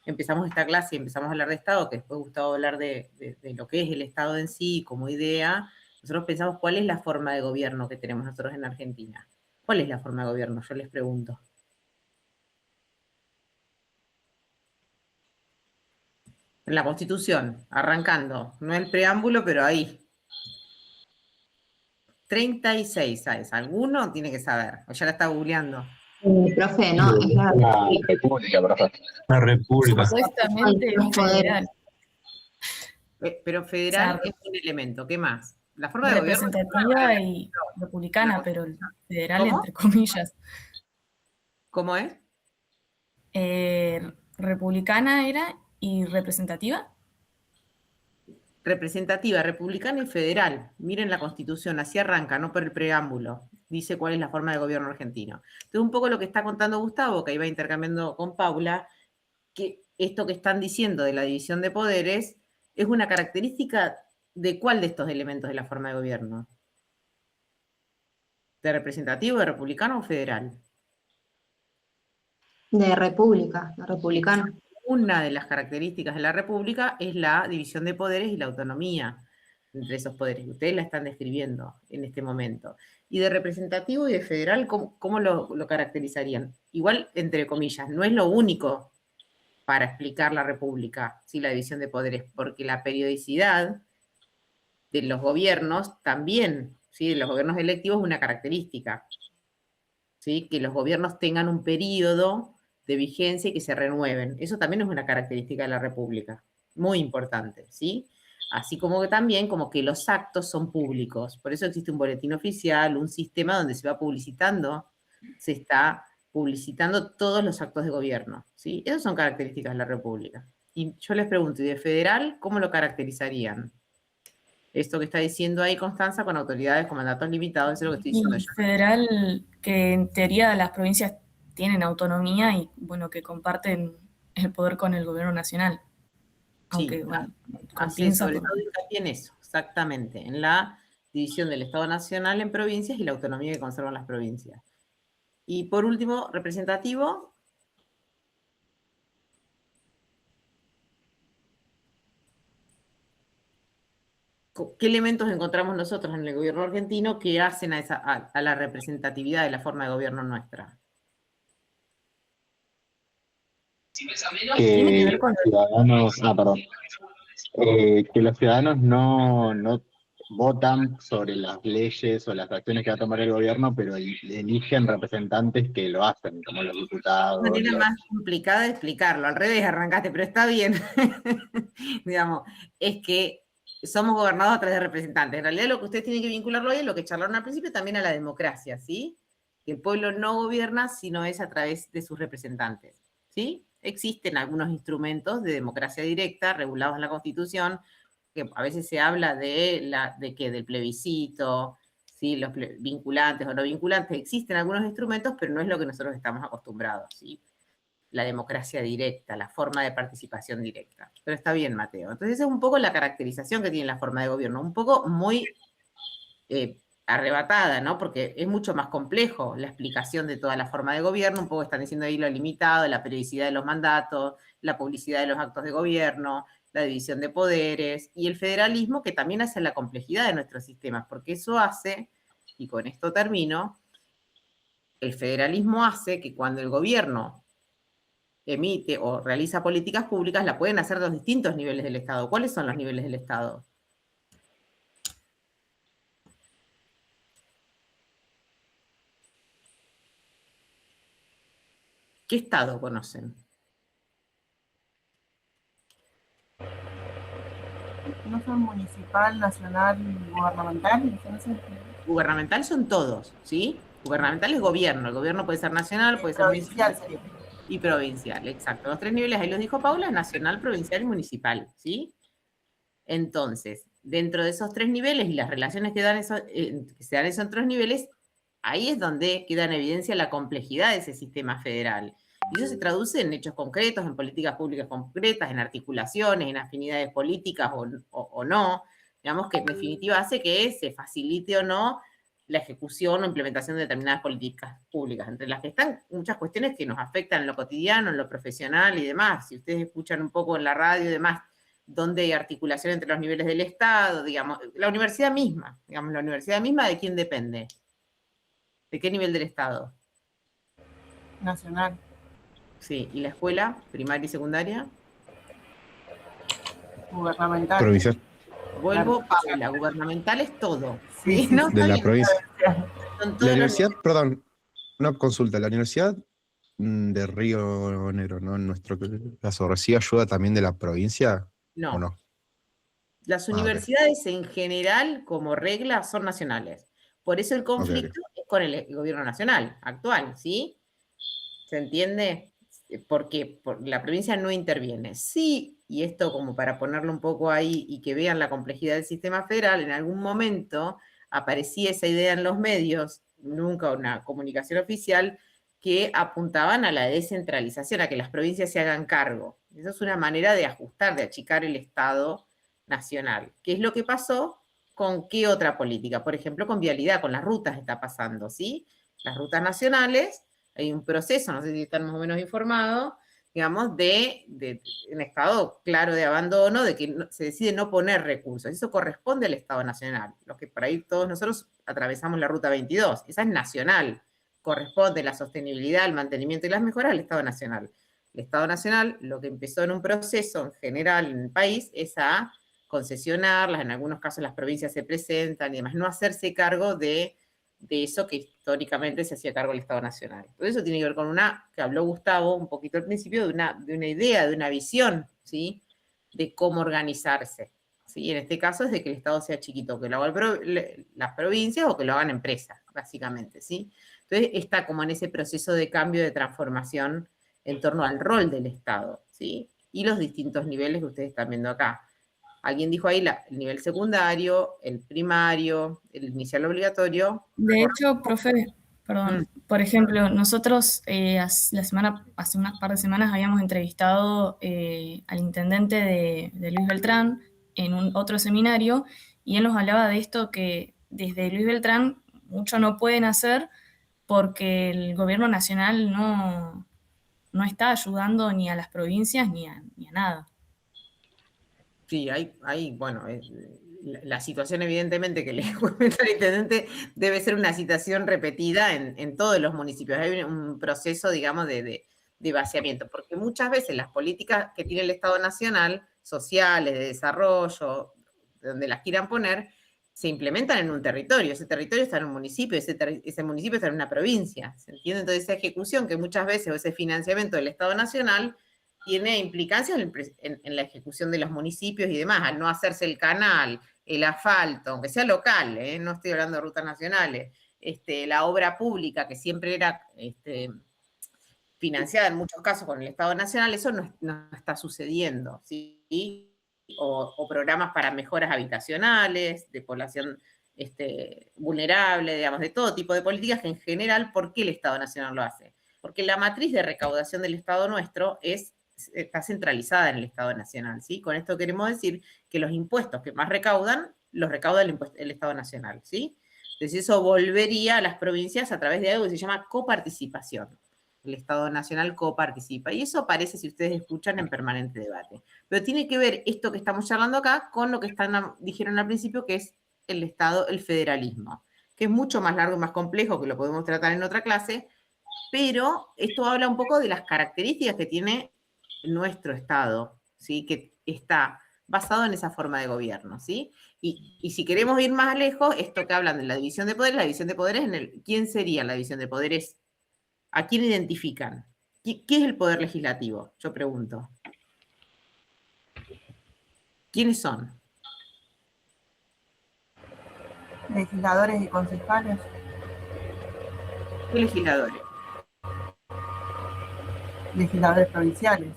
empezamos esta clase y empezamos a hablar de Estado, que después Gustavo hablar de lo que es el Estado en sí como idea, nosotros pensamos cuál es la forma de gobierno que tenemos nosotros en Argentina. ¿Cuál es la forma de gobierno? Yo les pregunto. En la Constitución, arrancando, no el preámbulo, pero ahí. 36, ¿sabes? ¿Alguno tiene que saber? O ya la está googleando. Profe, no, es la República, profe. La República. Supuestamente es federal. Pero federal es un elemento. ¿Qué más? La forma de gobierno. Representativa y republicana, pero el federal, entre comillas. ¿Cómo es? Republicana era y representativa. Representativa, republicana y federal. Miren la Constitución, así arranca, no por el preámbulo. dice cuál es la forma de gobierno argentino. Entonces, un poco lo que está contando Gustavo, que iba intercambiando con Paula, que esto que están diciendo de la división de poderes es una característica de cuál de estos elementos de la forma de gobierno. ¿De representativo, de republicano o federal? De república, de republicano. Una de las características de la república es la división de poderes y la autonomía entre esos poderes. Ustedes la están describiendo en este momento. Y de representativo y de federal, ¿cómo lo caracterizarían? Igual, entre comillas, no es lo único para explicar la república, ¿sí? La división de poderes, porque la periodicidad de los gobiernos también, ¿sí? De los gobiernos electivos es una característica, ¿sí? Que los gobiernos tengan un periodo de vigencia y que se renueven. Eso también es una característica de la república, muy importante, ¿sí? Así como que también como que los actos son públicos. Por eso existe un boletín oficial, un sistema donde se va publicitando, se está publicitando todos los actos de gobierno, ¿sí? Esas son características de la república. Y yo les pregunto, ¿y de federal cómo lo caracterizarían? Esto que está diciendo ahí Constanza, con autoridades con mandatos limitados, eso es lo que estoy diciendo yo. Federal, que en teoría las provincias tienen autonomía y, bueno, que comparten el poder con el gobierno nacional. Aunque, Sí, bueno, con así, pinzas, sobre todo hincapié en eso, exactamente, en la división del Estado Nacional en provincias y la autonomía que conservan las provincias. Y por último, representativo. ¿Qué elementos encontramos nosotros en el gobierno argentino que hacen a la representatividad de la forma de gobierno nuestra? Tiene que ver con que los ciudadanos no votan sobre las leyes o las acciones que va a tomar el gobierno, pero eligen representantes que lo hacen, como los diputados. Una manera más complicada de explicarlo, al revés arrancaste, pero está bien. Digamos, es que somos gobernados a través de representantes. En realidad lo que ustedes tienen que vincularlo ahí es lo que charlaron al principio, también a la democracia, ¿sí? Que el pueblo no gobierna, sino es a través de sus representantes, ¿sí? Existen algunos instrumentos de democracia directa regulados en la Constitución, que a veces se habla del plebiscito, ¿sí? Los vinculantes o no vinculantes. Existen algunos instrumentos, pero no es lo que nosotros estamos acostumbrados, ¿sí? La democracia directa, la forma de participación directa. Pero está bien, Mateo. Entonces, esa es un poco la caracterización que tiene la forma de gobierno, un poco muy arrebatada, ¿no? Porque es mucho más complejo la explicación de toda la forma de gobierno, un poco están diciendo ahí lo limitado, la periodicidad de los mandatos, la publicidad de los actos de gobierno, la división de poderes, y el federalismo, que también hace la complejidad de nuestros sistemas, porque eso hace, y con esto termino, el federalismo hace que cuando el gobierno emite o realiza políticas públicas, la pueden hacer de los distintos niveles del Estado. ¿Cuáles son los niveles del Estado? ¿Qué Estado conocen? ¿No son municipal, nacional y gubernamental? Gubernamental son todos, ¿sí? Gubernamental es gobierno. El gobierno puede ser nacional, puede ser Provincial municipal sería. y provincial, exacto. Los tres niveles, ahí los dijo Paula, nacional, provincial y municipal, ¿sí? Entonces, dentro de esos tres niveles y las relaciones que se dan esos tres niveles, ahí es donde queda en evidencia la complejidad de ese sistema federal. Y eso se traduce en hechos concretos, en políticas públicas concretas, en articulaciones, en afinidades políticas o no. Digamos que en definitiva hace que se facilite o no la ejecución o implementación de determinadas políticas públicas, entre las que están muchas cuestiones que nos afectan en lo cotidiano, en lo profesional y demás. Si ustedes escuchan un poco en la radio y demás, donde hay articulación entre los niveles del Estado, digamos, la universidad misma, ¿de quién depende? ¿De qué nivel del Estado? Nacional. Sí, ¿y la escuela, primaria y secundaria? Gubernamental. Provincial. Vuelvo, Paula, gubernamental es todo. Sí, ¿No? De la provincia. Son todos La los- universidad, perdón, una consulta. La universidad de Río Negro, ¿no? En nuestro caso, ¿recibe ayuda también de la provincia No. o no? Las ok. universidades en general, como regla, son nacionales. Por eso el conflicto es con el gobierno nacional actual, ¿sí? ¿Se entiende? Porque la provincia no interviene. Sí, y esto como para ponerlo un poco ahí y que vean la complejidad del sistema federal, en algún momento aparecía esa idea en los medios nunca una comunicación oficial, que apuntaban a la descentralización, a que las provincias se hagan cargo. Esa es una manera de ajustar, de achicar el Estado nacional. ¿Qué es lo que pasó? ¿Con qué otra política? Por ejemplo, con vialidad, con las rutas está pasando, ¿sí? Las rutas nacionales, hay un proceso, no sé si están más o menos informados, digamos, de un estado claro de abandono, de que se decide no poner recursos. Eso corresponde al Estado nacional. Los que por ahí todos nosotros atravesamos la ruta 22, esa es nacional. Corresponde la sostenibilidad, el mantenimiento y las mejoras al Estado nacional. El Estado nacional, lo que empezó en un proceso en general en el país, es a concesionarlas, en algunos casos las provincias se presentan y demás, no hacerse cargo de eso que históricamente se hacía cargo del Estado Nacional. Todo eso tiene que ver con una, que habló Gustavo un poquito al principio, de una idea, de una visión, ¿sí? De cómo organizarse, ¿sí? En este caso es de que el Estado sea chiquito, que lo hagan las provincias o que lo hagan empresas, básicamente, ¿sí? Entonces está como en ese proceso de cambio, de transformación en torno al rol del Estado, ¿sí? Y los distintos niveles que ustedes están viendo acá. Alguien dijo ahí el nivel secundario, el primario, el inicial obligatorio. De hecho, profe, perdón, por ejemplo, nosotros hace unas par de semanas habíamos entrevistado al intendente de Luis Beltrán en otro seminario y él nos hablaba de esto que desde Luis Beltrán mucho no pueden hacer porque el gobierno nacional no está ayudando ni a las provincias ni a nada. Sí, bueno, la situación evidentemente que le comenta el intendente debe ser una situación repetida en todos los municipios. Hay un proceso, digamos, de vaciamiento, porque muchas veces las políticas que tiene el Estado Nacional, sociales, de desarrollo, donde las quieran poner, se implementan en un territorio. Ese territorio está en un municipio, ese municipio está en una provincia. ¿Se entiende? Entonces esa ejecución que muchas veces, o ese financiamiento del Estado Nacional, tiene implicancias en la ejecución de los municipios y demás, al no hacerse el canal, el asfalto, aunque sea local, no estoy hablando de rutas nacionales, la obra pública que siempre era financiada en muchos casos con el Estado Nacional, eso no está sucediendo, ¿sí? O programas para mejoras habitacionales, de población vulnerable, digamos, de todo tipo de políticas que en general, ¿por qué el Estado Nacional lo hace? Porque la matriz de recaudación del Estado nuestro está centralizada en el Estado Nacional, ¿sí? Con esto queremos decir que los impuestos que más recaudan, los recauda el Estado Nacional, ¿sí? Entonces eso volvería a las provincias a través de algo que se llama coparticipación. El Estado Nacional coparticipa. Y eso aparece, si ustedes escuchan, en permanente debate. Pero tiene que ver esto que estamos charlando acá con lo que dijeron al principio, que es el Estado, el federalismo, que es mucho más largo y más complejo, que lo podemos tratar en otra clase, pero esto habla un poco de las características que tiene nuestro Estado, ¿sí? Que está basado en esa forma de gobierno, ¿sí? Y si queremos ir más lejos, esto que hablan de la división de poderes, ¿quién sería la división de poderes? ¿A quién identifican? ¿Qué es el poder legislativo? Yo pregunto. ¿Quiénes son? Legisladores y concejales. ¿Qué legisladores? Legisladores provinciales.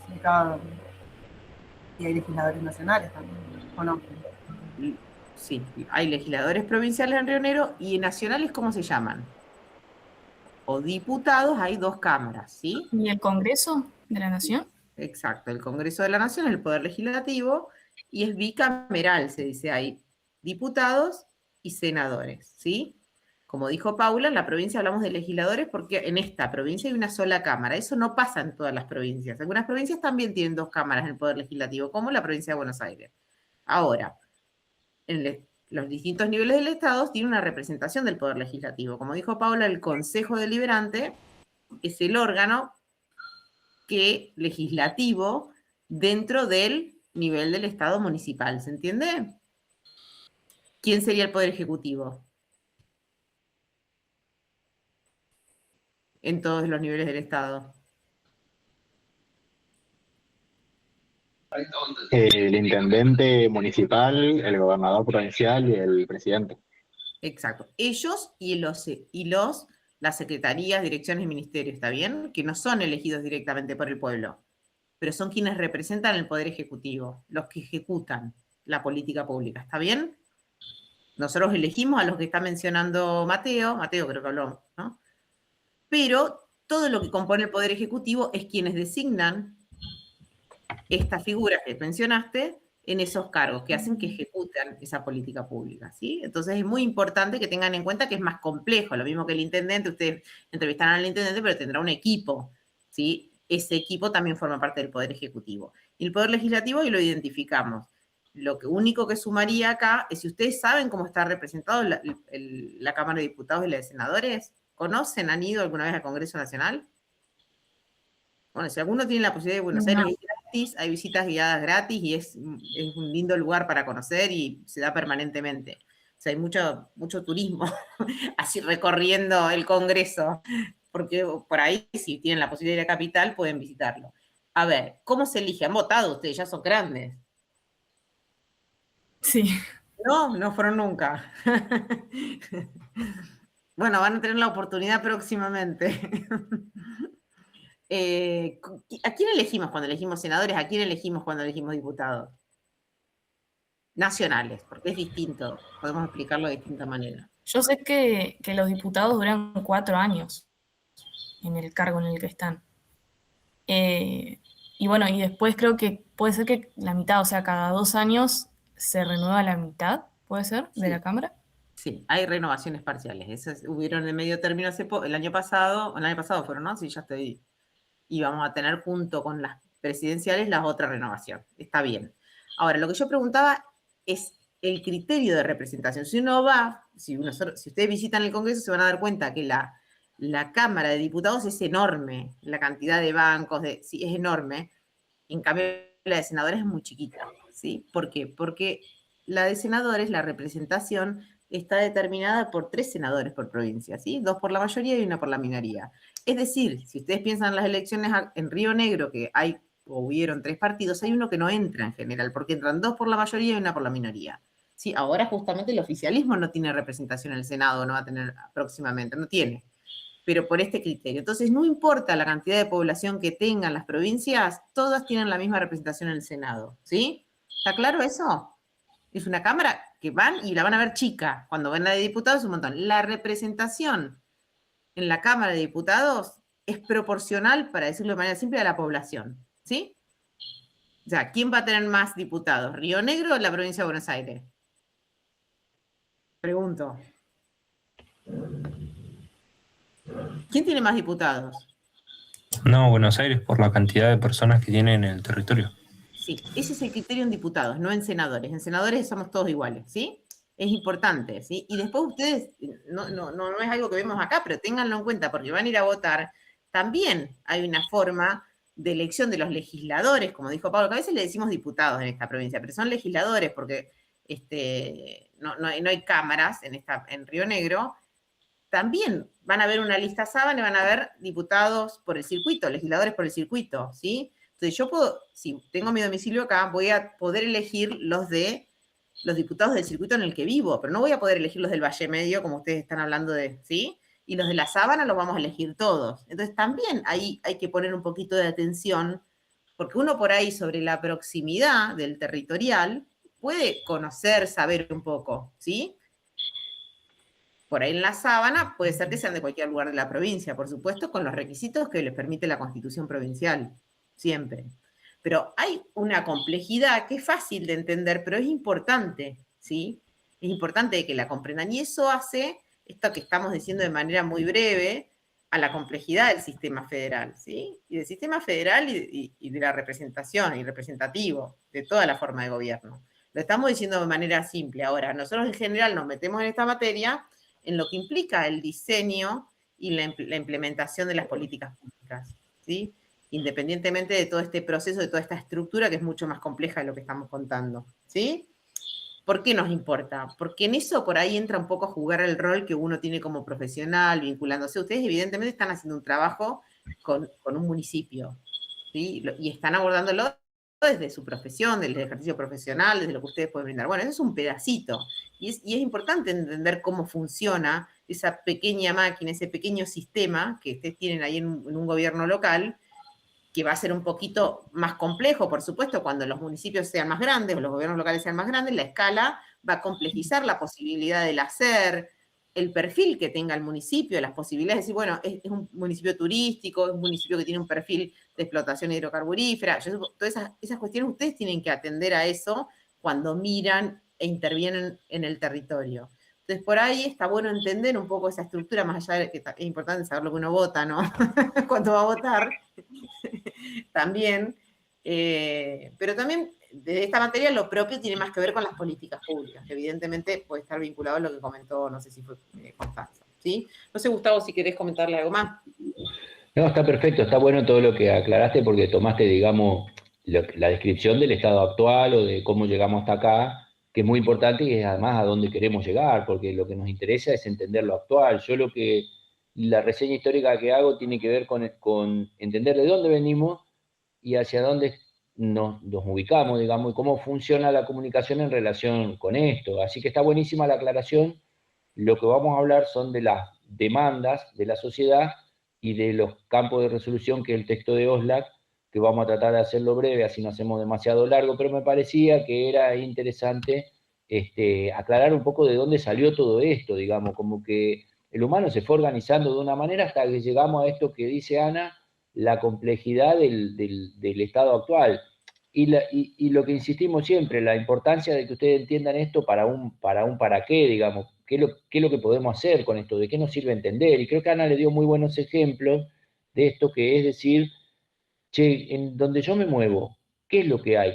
Y hay legisladores nacionales también, ¿o no? Sí, hay legisladores provinciales en Río Negro y nacionales, ¿cómo se llaman? O diputados, hay 2 cámaras, ¿sí? ¿Y el Congreso de la Nación? Exacto, el Congreso de la Nación es el poder legislativo y es bicameral, se dice ahí, diputados y senadores, ¿sí? Como dijo Paula, en la provincia hablamos de legisladores porque en esta provincia hay una sola cámara. Eso no pasa en todas las provincias. Algunas provincias también tienen 2 cámaras en el poder legislativo, como la provincia de Buenos Aires. Ahora, los distintos niveles del Estado tienen una representación del poder legislativo. Como dijo Paula, el Consejo Deliberante es el órgano legislativo dentro del nivel del Estado municipal. ¿Se entiende? ¿Quién sería el poder ejecutivo? En todos los niveles del Estado. El intendente municipal, el gobernador provincial y el presidente. Exacto. Ellos y las secretarías, direcciones y ministerios, ¿está bien? Que no son elegidos directamente por el pueblo, pero son quienes representan el poder ejecutivo, los que ejecutan la política pública, ¿está bien? Nosotros elegimos a los que está mencionando Mateo creo que habló, ¿no? Pero todo lo que compone el Poder Ejecutivo es quienes designan estas figuras que mencionaste en esos cargos, que hacen que ejecutan esa política pública, ¿sí? Entonces es muy importante que tengan en cuenta que es más complejo, lo mismo que el intendente, ustedes entrevistarán al intendente, pero tendrá un equipo, ¿sí? Ese equipo también forma parte del Poder Ejecutivo. Y el Poder Legislativo, y lo identificamos. Lo único que sumaría acá es si ustedes saben cómo está representado la Cámara de Diputados y la de Senadores. ¿Conocen? ¿Han ido alguna vez al Congreso Nacional? Bueno, si alguno tiene la posibilidad de Buenos Aires, es gratis, hay visitas guiadas gratis y es un lindo lugar para conocer y se da permanentemente. O sea, hay mucho turismo así recorriendo el Congreso, porque por ahí, si tienen la posibilidad de ir a Capital, pueden visitarlo. A ver, ¿cómo se elige? ¿Han votado ustedes? Ya son grandes. Sí. No fueron nunca. Bueno, van a tener la oportunidad próximamente. ¿A quién elegimos cuando elegimos senadores? ¿A quién elegimos cuando elegimos diputados? Nacionales, porque es distinto. Podemos explicarlo de distinta manera. Yo sé que los diputados duran 4 años en el cargo en el que están. Y bueno, y después creo que puede ser que la mitad, o sea, cada 2 años se renueva la mitad, ¿puede ser? De la Cámara. Sí, hay renovaciones parciales. Esas hubieron de medio término el año pasado fueron, ¿no? Sí, ya estoy. Y vamos a tener junto con las presidenciales la otra renovación. Está bien. Ahora, lo que yo preguntaba es el criterio de representación. Si uno va, si ustedes visitan el Congreso, se van a dar cuenta que la Cámara de Diputados es enorme, la cantidad de bancos, sí, es enorme. En cambio, la de senadores es muy chiquita, ¿sí? ¿Por qué? Porque la de senadores, la representación, está determinada por 3 senadores por provincia, ¿sí? 2 por la mayoría y 1 por la minoría. Es decir, si ustedes piensan en las elecciones en Río Negro, que hubieron 3 partidos, hay uno que no entra en general, porque entran 2 por la mayoría y 1 por la minoría. Sí, ahora justamente el oficialismo no tiene representación en el Senado, no va a tener próximamente, no tiene, pero por este criterio. Entonces, no importa la cantidad de población que tengan las provincias, todas tienen la misma representación en el Senado, ¿sí? ¿Está claro eso? Es una Cámara que van y la van a ver chica. Cuando ven la de diputados, un montón. La representación en la Cámara de Diputados es proporcional, para decirlo de manera simple, a la población, ¿sí? O sea, ¿quién va a tener más diputados? ¿Río Negro o la provincia de Buenos Aires? Pregunto. ¿Quién tiene más diputados? No, Buenos Aires por la cantidad de personas que tiene en el territorio. Sí, ese es el criterio en diputados, no en senadores. En senadores somos todos iguales, ¿sí? Es importante, ¿sí? Y después ustedes, no es algo que vemos acá, pero ténganlo en cuenta, porque van a ir a votar. También hay una forma de elección de los legisladores, como dijo Pablo, que a veces le decimos diputados en esta provincia, pero son legisladores, porque no hay cámaras en Río Negro. También van a ver una lista sábana y van a ver diputados por el circuito, legisladores por el circuito, ¿sí? Entonces yo puedo, si tengo mi domicilio acá, voy a poder elegir los diputados del circuito en el que vivo, pero no voy a poder elegir los del Valle Medio, como ustedes están hablando de, ¿sí? Y los de la Sábana los vamos a elegir todos. Entonces también ahí hay que poner un poquito de atención, porque uno por ahí sobre la proximidad del territorial puede conocer, saber un poco, ¿sí? Por ahí en la Sábana puede ser que sean de cualquier lugar de la provincia, por supuesto, con los requisitos que les permite la Constitución provincial, siempre. Pero hay una complejidad que es fácil de entender, pero es importante, ¿sí? Es importante que la comprendan. Y eso hace, esto que estamos diciendo de manera muy breve, a la complejidad del sistema federal, ¿sí? Y del sistema federal y de la representación y representativo de toda la forma de gobierno. Lo estamos diciendo de manera simple. Ahora, nosotros en general nos metemos en esta materia en lo que implica el diseño y la implementación de las políticas públicas, ¿sí? Independientemente de todo este proceso, de toda esta estructura que es mucho más compleja de lo que estamos contando, ¿sí? ¿Por qué nos importa? Porque en eso por ahí entra un poco a jugar el rol que uno tiene como profesional, vinculándose. Ustedes evidentemente están haciendo un trabajo con un municipio, ¿sí? Y están abordándolo desde su profesión, desde el ejercicio profesional, desde lo que ustedes pueden brindar. Bueno, eso es un pedacito. Y es importante entender cómo funciona esa pequeña máquina, ese pequeño sistema que ustedes tienen ahí en un gobierno local, que va a ser un poquito más complejo, por supuesto, cuando los municipios sean más grandes o los gobiernos locales sean más grandes, la escala va a complejizar la posibilidad del hacer, el perfil que tenga el municipio, las posibilidades de decir, bueno, es un municipio turístico, es un municipio que tiene un perfil de explotación hidrocarburífera. Todas esas cuestiones ustedes tienen que atender a eso cuando miran e intervienen en el territorio. Entonces, por ahí está bueno entender un poco esa estructura, más allá de que es importante saber lo que uno vota, ¿no? Cuándo va a votar, también. Pero también, desde esta materia, lo propio tiene más que ver con las políticas públicas, que evidentemente puede estar vinculado a lo que comentó, no sé si fue Constanza, ¿sí? No sé, Gustavo, si querés comentarle algo más. No, está perfecto, está bueno todo lo que aclaraste porque tomaste, digamos, la descripción del estado actual o de cómo llegamos hasta acá, que es muy importante y es además a dónde queremos llegar, porque lo que nos interesa es entender lo actual. La reseña histórica que hago tiene que ver con entender de dónde venimos y hacia dónde nos ubicamos, digamos, y cómo funciona la comunicación en relación con esto. Así que está buenísima la aclaración. Lo que vamos a hablar son de las demandas de la sociedad y de los campos de resolución, que es el texto de Oxlack, que vamos a tratar de hacerlo breve, así no hacemos demasiado largo, pero me parecía que era interesante aclarar un poco de dónde salió todo esto, digamos, como que el humano se fue organizando de una manera hasta que llegamos a esto que dice Ana, la complejidad del estado actual. Y lo que insistimos siempre, la importancia de que ustedes entiendan esto para qué, digamos, qué es lo que podemos hacer con esto, de qué nos sirve entender. Y creo que Ana le dio muy buenos ejemplos de esto, que es decir, che, en donde yo me muevo, ¿qué es lo que hay?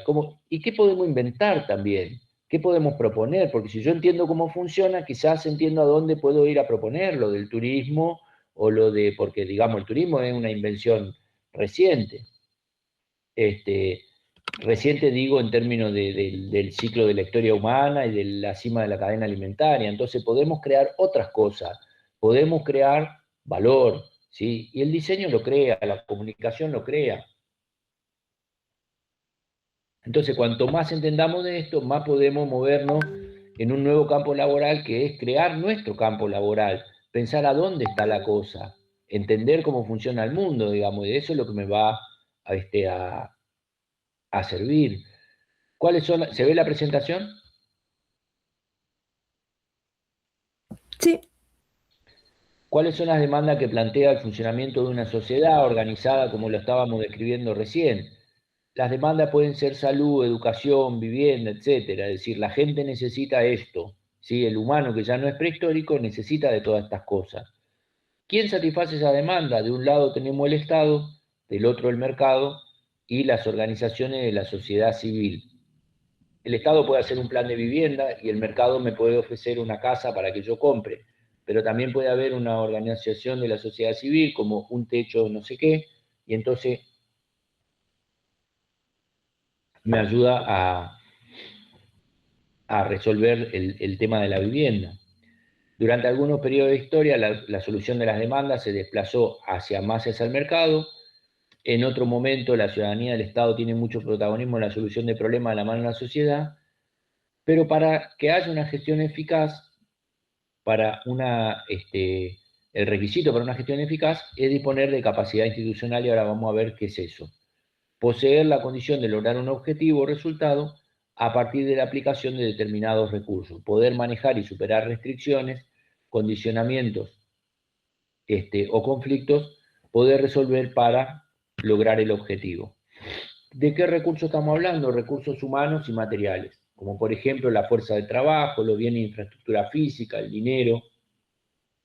¿Y qué podemos inventar también? ¿Qué podemos proponer? Porque si yo entiendo cómo funciona, quizás entiendo a dónde puedo ir a proponer lo del turismo porque digamos, el turismo es una invención reciente. Reciente digo en términos del ciclo de la historia humana y de la cima de la cadena alimentaria. Entonces podemos crear otras cosas, podemos crear valor, ¿sí? Y el diseño lo crea, la comunicación lo crea. Entonces, cuanto más entendamos de esto, más podemos movernos en un nuevo campo laboral, que es crear nuestro campo laboral, pensar a dónde está la cosa, entender cómo funciona el mundo, digamos, y eso es lo que me va a servir. ¿Se ve la presentación? Sí. ¿Cuáles son las demandas que plantea el funcionamiento de una sociedad organizada como lo estábamos describiendo recién? Las demandas pueden ser salud, educación, vivienda, etcétera. Es decir, la gente necesita esto, ¿sí? El humano, que ya no es prehistórico, necesita de todas estas cosas. ¿Quién satisface esa demanda? De un lado tenemos el Estado, del otro el mercado y las organizaciones de la sociedad civil. El Estado puede hacer un plan de vivienda y el mercado me puede ofrecer una casa para que yo compre, pero también puede haber una organización de la sociedad civil como un techo no sé qué, y entonces me ayuda a resolver el tema de la vivienda. Durante algunos periodos de historia la solución de las demandas se desplazó más hacia el mercado. En otro momento la ciudadanía del Estado tiene mucho protagonismo en la solución de problemas de la mano de la sociedad, pero para que haya una gestión eficaz, el requisito para una gestión eficaz es disponer de capacidad institucional, y ahora vamos a ver qué es eso. Poseer la condición de lograr un objetivo o resultado a partir de la aplicación de determinados recursos, poder manejar y superar restricciones, condicionamientos o conflictos, poder resolver para lograr el objetivo. ¿De qué recursos estamos hablando? Recursos humanos y materiales, como por ejemplo la fuerza de trabajo, los bienes de infraestructura física, el dinero.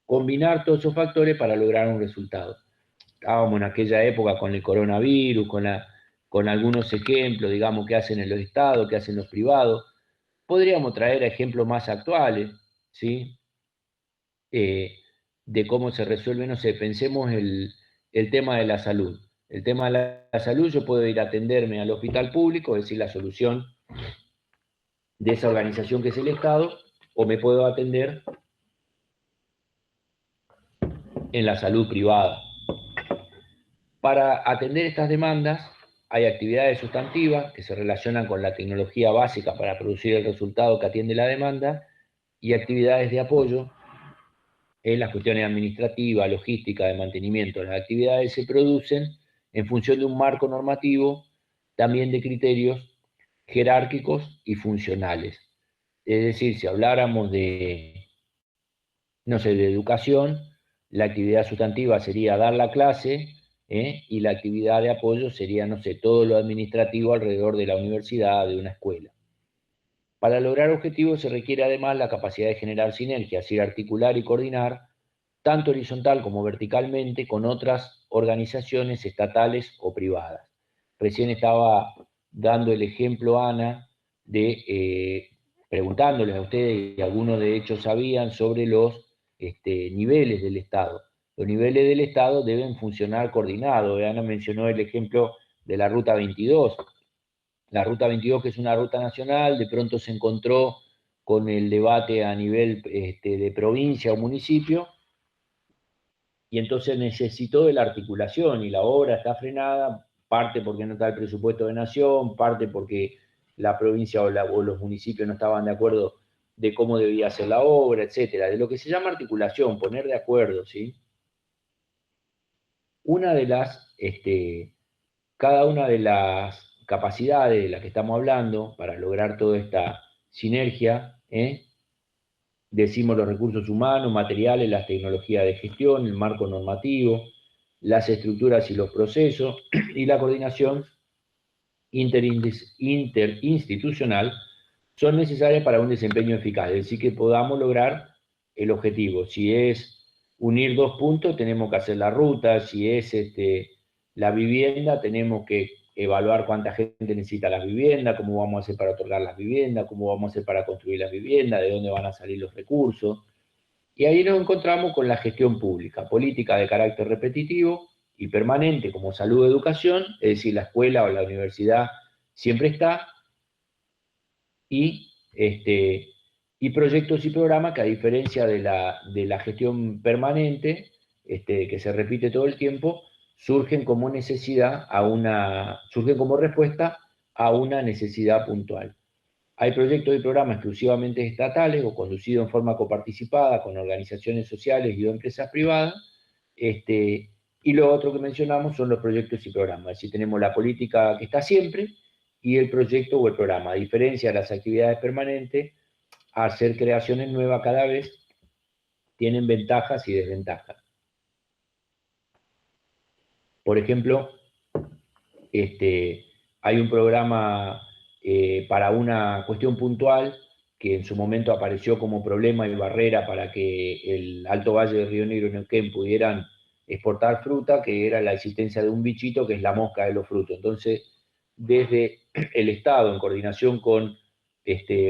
Combinar todos esos factores para lograr un resultado. Estábamos en aquella época con el coronavirus, con algunos ejemplos, digamos, que hacen en los estados, que hacen los privados. Podríamos traer ejemplos más actuales, ¿sí? De cómo se resuelve, no sé, pensemos el tema de la salud. El tema de la salud, yo puedo ir a atenderme al hospital público, es decir, la solución de esa organización que es el Estado, o me puedo atender en la salud privada. Para atender estas demandas hay actividades sustantivas que se relacionan con la tecnología básica para producir el resultado que atiende la demanda, y actividades de apoyo en las cuestiones administrativas, logística, de mantenimiento. Las actividades se producen en función de un marco normativo, también de criterios jerárquicos y funcionales. Es decir, si habláramos de, no sé, de educación, la actividad sustantiva sería dar la clase, y la actividad de apoyo sería, no sé, todo lo administrativo alrededor de la universidad, de una escuela. Para lograr objetivos se requiere además la capacidad de generar sinergias, y articular y coordinar, tanto horizontal como verticalmente, con otras organizaciones estatales o privadas. Recién estaba dando el ejemplo, Ana, de preguntándoles a ustedes, y algunos de hecho sabían, sobre los niveles del Estado. Los niveles del Estado deben funcionar coordinados. Ana mencionó el ejemplo de la Ruta 22. La Ruta 22, que es una ruta nacional, de pronto se encontró con el debate a nivel de provincia o municipio, y entonces necesitó de la articulación, y la obra está frenada, parte porque no está el presupuesto de nación, parte porque la provincia o los municipios no estaban de acuerdo de cómo debía ser la obra, etcétera. De lo que se llama articulación, poner de acuerdo, ¿sí? Una de las, cada una de las capacidades de las que estamos hablando para lograr toda esta sinergia, decimos los recursos humanos, materiales, las tecnologías de gestión, el marco normativo, las estructuras y los procesos, y la coordinación interinstitucional son necesarias para un desempeño eficaz, es decir, que podamos lograr el objetivo. Si es unir dos puntos, tenemos que hacer la ruta. Si es la vivienda, tenemos que evaluar cuánta gente necesita las viviendas, cómo vamos a hacer para otorgar las viviendas, cómo vamos a hacer para construir las viviendas, de dónde van a salir los recursos. Y ahí nos encontramos con la gestión pública, política de carácter repetitivo y permanente, como salud o educación, es decir, la escuela o la universidad siempre está, y, y proyectos y programas que, a diferencia de la gestión permanente, que se repite todo el tiempo, surgen como surgen como respuesta a una necesidad puntual. Hay proyectos y programas exclusivamente estatales o conducidos en forma coparticipada con organizaciones sociales y o empresas privadas, y lo otro que mencionamos son los proyectos y programas. Es decir, tenemos la política que está siempre y el proyecto o el programa. A diferencia de las actividades permanentes, hacer creaciones nuevas cada vez tienen ventajas y desventajas. Por ejemplo, hay un programa para una cuestión puntual que en su momento apareció como problema y barrera para que el Alto Valle de Río Negro y Neuquén pudieran exportar fruta, que era la existencia de un bichito que es la mosca de los frutos. Entonces, desde el Estado, en coordinación con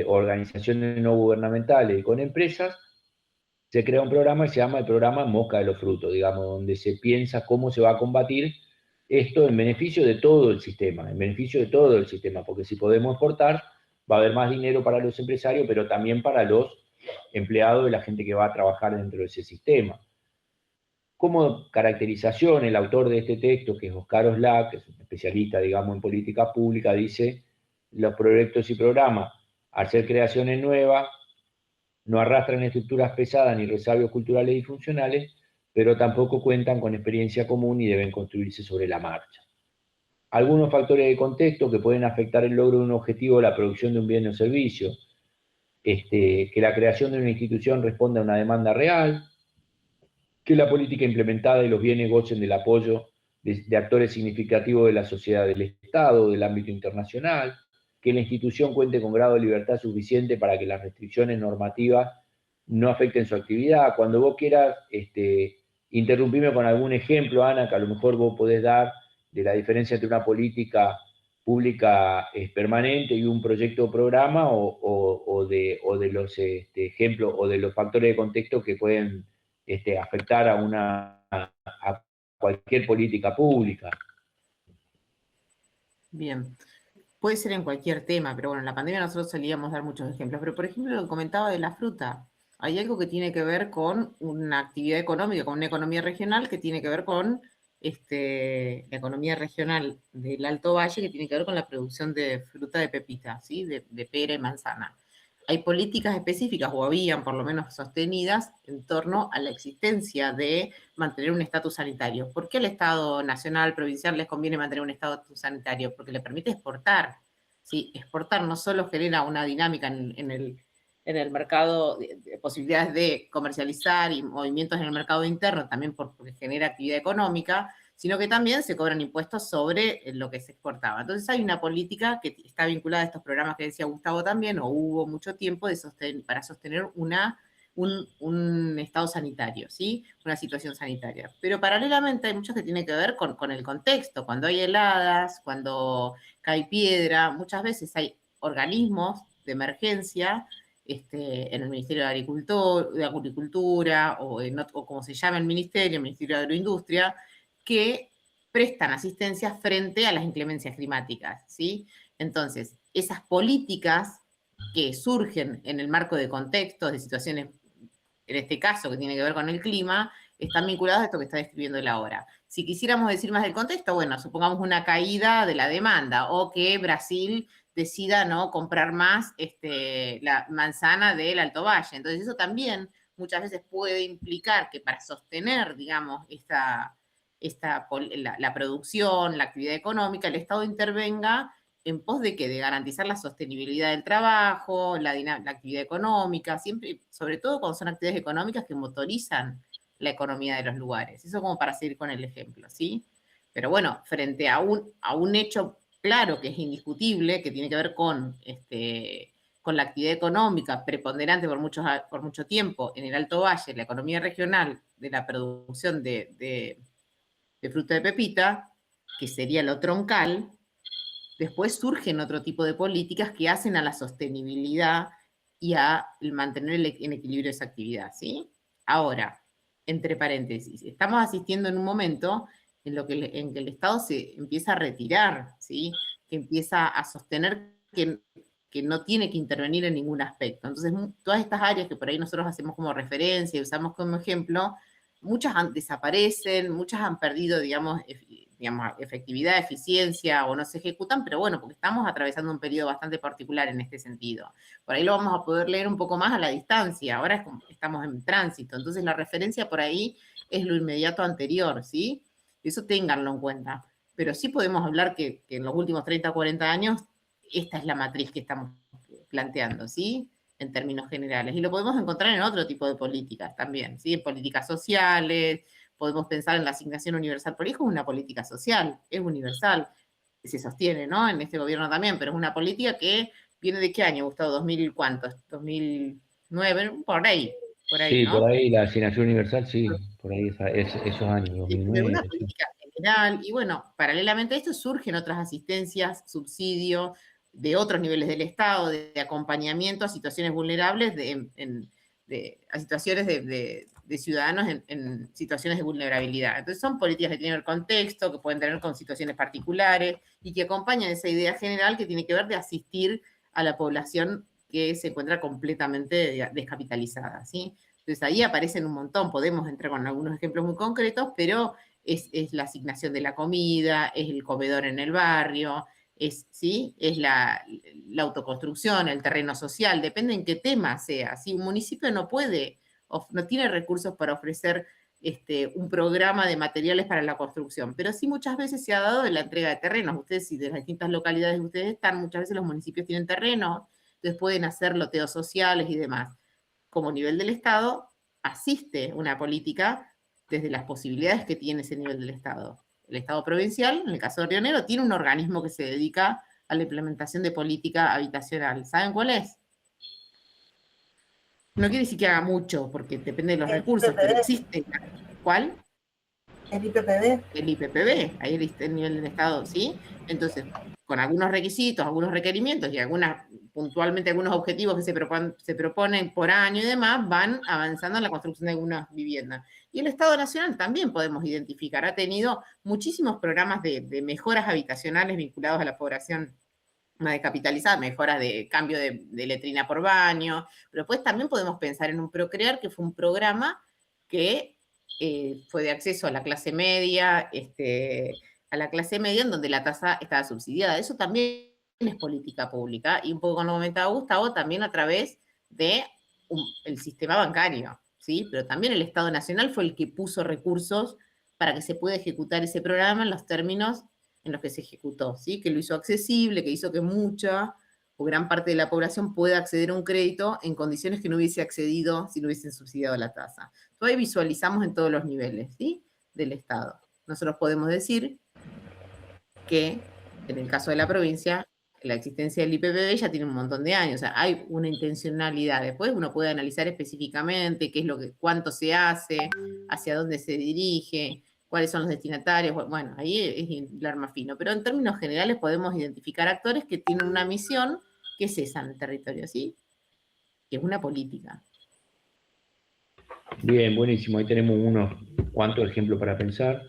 organizaciones no gubernamentales y con empresas, se crea un programa que se llama el programa Mosca de los Frutos, digamos, donde se piensa cómo se va a combatir esto en beneficio de todo el sistema, porque si podemos exportar, va a haber más dinero para los empresarios, pero también para los empleados y la gente que va a trabajar dentro de ese sistema. Como caracterización, el autor de este texto, que es Oscar Oslak, que es un especialista, digamos, en política pública, dice: los proyectos y programas, al ser creaciones nuevas, no arrastran estructuras pesadas ni resabios culturales y funcionales, pero tampoco cuentan con experiencia común y deben construirse sobre la marcha. Algunos factores de contexto que pueden afectar el logro de un objetivo o la producción de un bien o servicio: que la creación de una institución responda a una demanda real, que la política implementada y los bienes gocen del apoyo de actores significativos de la sociedad del Estado, del ámbito internacional, que la institución cuente con grado de libertad suficiente para que las restricciones normativas no afecten su actividad. Cuando vos quieras interrumpirme con algún ejemplo, Ana, que a lo mejor vos podés dar de la diferencia entre una política pública permanente y un proyecto o programa, o de los ejemplos o de los factores de contexto que pueden afectar a cualquier política pública. Bien. Puede ser en cualquier tema, pero bueno, en la pandemia nosotros solíamos dar muchos ejemplos. Pero, por ejemplo, lo que comentaba de la fruta. Hay algo que tiene que ver con una actividad económica, con una economía regional, que tiene que ver con la economía regional del Alto Valle, que tiene que ver con la producción de fruta de pepita, ¿sí? De pera y manzana. hay políticas específicas, o habían por lo menos sostenidas, en torno a la existencia de mantener un estatus sanitario. ¿Por qué al Estado nacional, provincial les conviene mantener un estatus sanitario? Porque le permite exportar. ¿Sí? Exportar no solo genera una dinámica en el mercado, de posibilidades de comercializar y movimientos en el mercado interno, también porque genera actividad económica, sino que también se cobran impuestos sobre lo que se exportaba. Entonces hay una política que está vinculada a estos programas que decía Gustavo también, o hubo mucho tiempo para sostener un estado sanitario, ¿sí? Una situación sanitaria. Pero paralelamente hay muchos que tienen que ver con el contexto. Cuando hay heladas, cuando cae piedra, muchas veces hay organismos de emergencia en el Ministerio de Agricultura o como se llama el Ministerio de Agroindustria, que prestan asistencia frente a las inclemencias climáticas, ¿sí? Entonces, esas políticas que surgen en el marco de contextos, de situaciones, en este caso que tiene que ver con el clima, están vinculadas a esto que está describiendo él ahora. Si quisiéramos decir más del contexto, bueno, supongamos una caída de la demanda o que Brasil decida no comprar más la manzana del Alto Valle. Entonces eso también muchas veces puede implicar que para sostener, digamos, la producción, la actividad económica, el Estado intervenga en pos de que de garantizar la sostenibilidad del trabajo, la actividad económica, siempre, sobre todo cuando son actividades económicas que motorizan la economía de los lugares. Eso como para seguir con el ejemplo, ¿sí? Pero bueno, frente a un hecho claro que es indiscutible, que tiene que ver con la actividad económica preponderante por mucho tiempo en el Alto Valle, la economía regional de la producción de fruta de pepita, que sería lo troncal, después surgen otro tipo de políticas que hacen a la sostenibilidad y a mantener en equilibrio esa actividad, ¿sí? Ahora, entre paréntesis, estamos asistiendo en un momento en que el Estado se empieza a retirar, ¿sí? Que empieza a sostener que no tiene que intervenir en ningún aspecto. Entonces, todas estas áreas que por ahí nosotros hacemos como referencia y usamos como ejemplo, muchas desaparecen, muchas han perdido, digamos, efectividad, eficiencia o no se ejecutan, pero bueno, porque estamos atravesando un periodo bastante particular en este sentido. Por ahí lo vamos a poder leer un poco más a la distancia, ahora estamos en tránsito, entonces la referencia por ahí es lo inmediato anterior, ¿sí? Eso ténganlo en cuenta. Pero sí podemos hablar que en los últimos 30 o 40 años esta es la matriz que estamos planteando, ¿sí? En términos generales. Y lo podemos encontrar en otro tipo de políticas también, ¿sí? En políticas sociales, podemos pensar en la asignación universal por hijo, es una política social, es universal, se sostiene, ¿no? En este gobierno también, pero es una política que viene de qué año, Gustavo, ¿2000 cuántos? 2009, por ahí, Sí, ¿no? por ahí la asignación universal, sí, por ahí esos años, Pero 2009. una política general, y bueno, paralelamente a esto surgen otras asistencias, subsidios de otros niveles del Estado, de acompañamiento a situaciones vulnerables, a situaciones de ciudadanos en situaciones de vulnerabilidad. Entonces son políticas que tienen el contexto, que pueden tener con situaciones particulares y que acompañan esa idea general que tiene que ver de asistir a la población que se encuentra completamente descapitalizada, ¿sí? Entonces ahí aparecen un montón, podemos entrar con algunos ejemplos muy concretos, pero es la asignación de la comida, es el comedor en el barrio, ¿sí? Es la autoconstrucción, el terreno social, depende en qué tema sea. ¿Sí? Un municipio no tiene recursos para ofrecer un programa de materiales para la construcción, pero sí muchas veces se ha dado de la entrega de terrenos. Ustedes, si de las distintas localidades que ustedes están, muchas veces los municipios tienen terrenos, entonces pueden hacer loteos sociales y demás. Como nivel del Estado, asiste una política desde las posibilidades que tiene ese nivel del Estado. El Estado provincial, en el caso de Río Negro, tiene un organismo que se dedica a la implementación de política habitacional. ¿Saben cuál es? No quiere decir que haga mucho, porque depende de los recursos, pero existe. ¿Cuál? El IPPB. El IPPB, ahí está el nivel del Estado, ¿sí? Entonces, con algunos requisitos, algunos requerimientos y puntualmente algunos objetivos que se proponen por año y demás, van avanzando en la construcción de algunas viviendas. Y el Estado Nacional también podemos identificar, ha tenido muchísimos programas de mejoras habitacionales vinculados a la población más descapitalizada, mejoras de cambio de letrina por baño, pero después también podemos pensar en un Procrear, que fue un programa que fue de acceso a la clase media, en donde la tasa estaba subsidiada. Eso también es política pública, y un poco como comentaba Gustavo, también a través el sistema bancario, ¿sí? Pero también el Estado Nacional fue el que puso recursos para que se pueda ejecutar ese programa en los términos en los que se ejecutó, ¿sí? Que lo hizo accesible, que hizo que mucha o gran parte de la población pueda acceder a un crédito en condiciones que no hubiese accedido si no hubiesen subsidiado la tasa. Entonces ahí visualizamos en todos los niveles, ¿sí? Del Estado. Nosotros podemos decir que, en el caso de la provincia, la existencia del IPPB ya tiene un montón de años, o sea, hay una intencionalidad. Después uno puede analizar específicamente qué es lo que, cuánto se hace, hacia dónde se dirige, cuáles son los destinatarios, bueno, ahí es hilar más fino, pero en términos generales podemos identificar actores que tienen una misión que es esa en el territorio, ¿sí? Que es una política. Bien, buenísimo. Ahí tenemos unos cuantos ejemplos para pensar.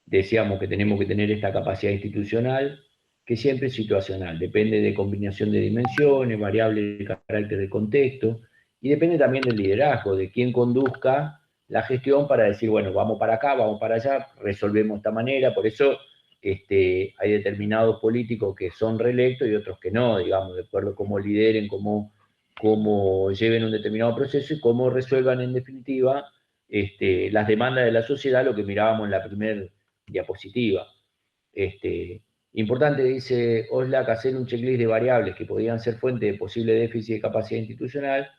Decíamos que tenemos que tener esta capacidad institucional, que siempre es situacional, depende de combinación de dimensiones, variables de carácter de contexto, y depende también del liderazgo, de quién conduzca la gestión para decir, bueno, vamos para acá, vamos para allá, resolvemos de esta manera. Por eso hay determinados políticos que son reelectos y otros que no, digamos, de acuerdo a cómo lideren, cómo lleven un determinado proceso y cómo resuelvan en definitiva las demandas de la sociedad, lo que mirábamos en la primera diapositiva. Importante, dice Oslak, hacer un checklist de variables que podían ser fuente de posible déficit de capacidad institucional.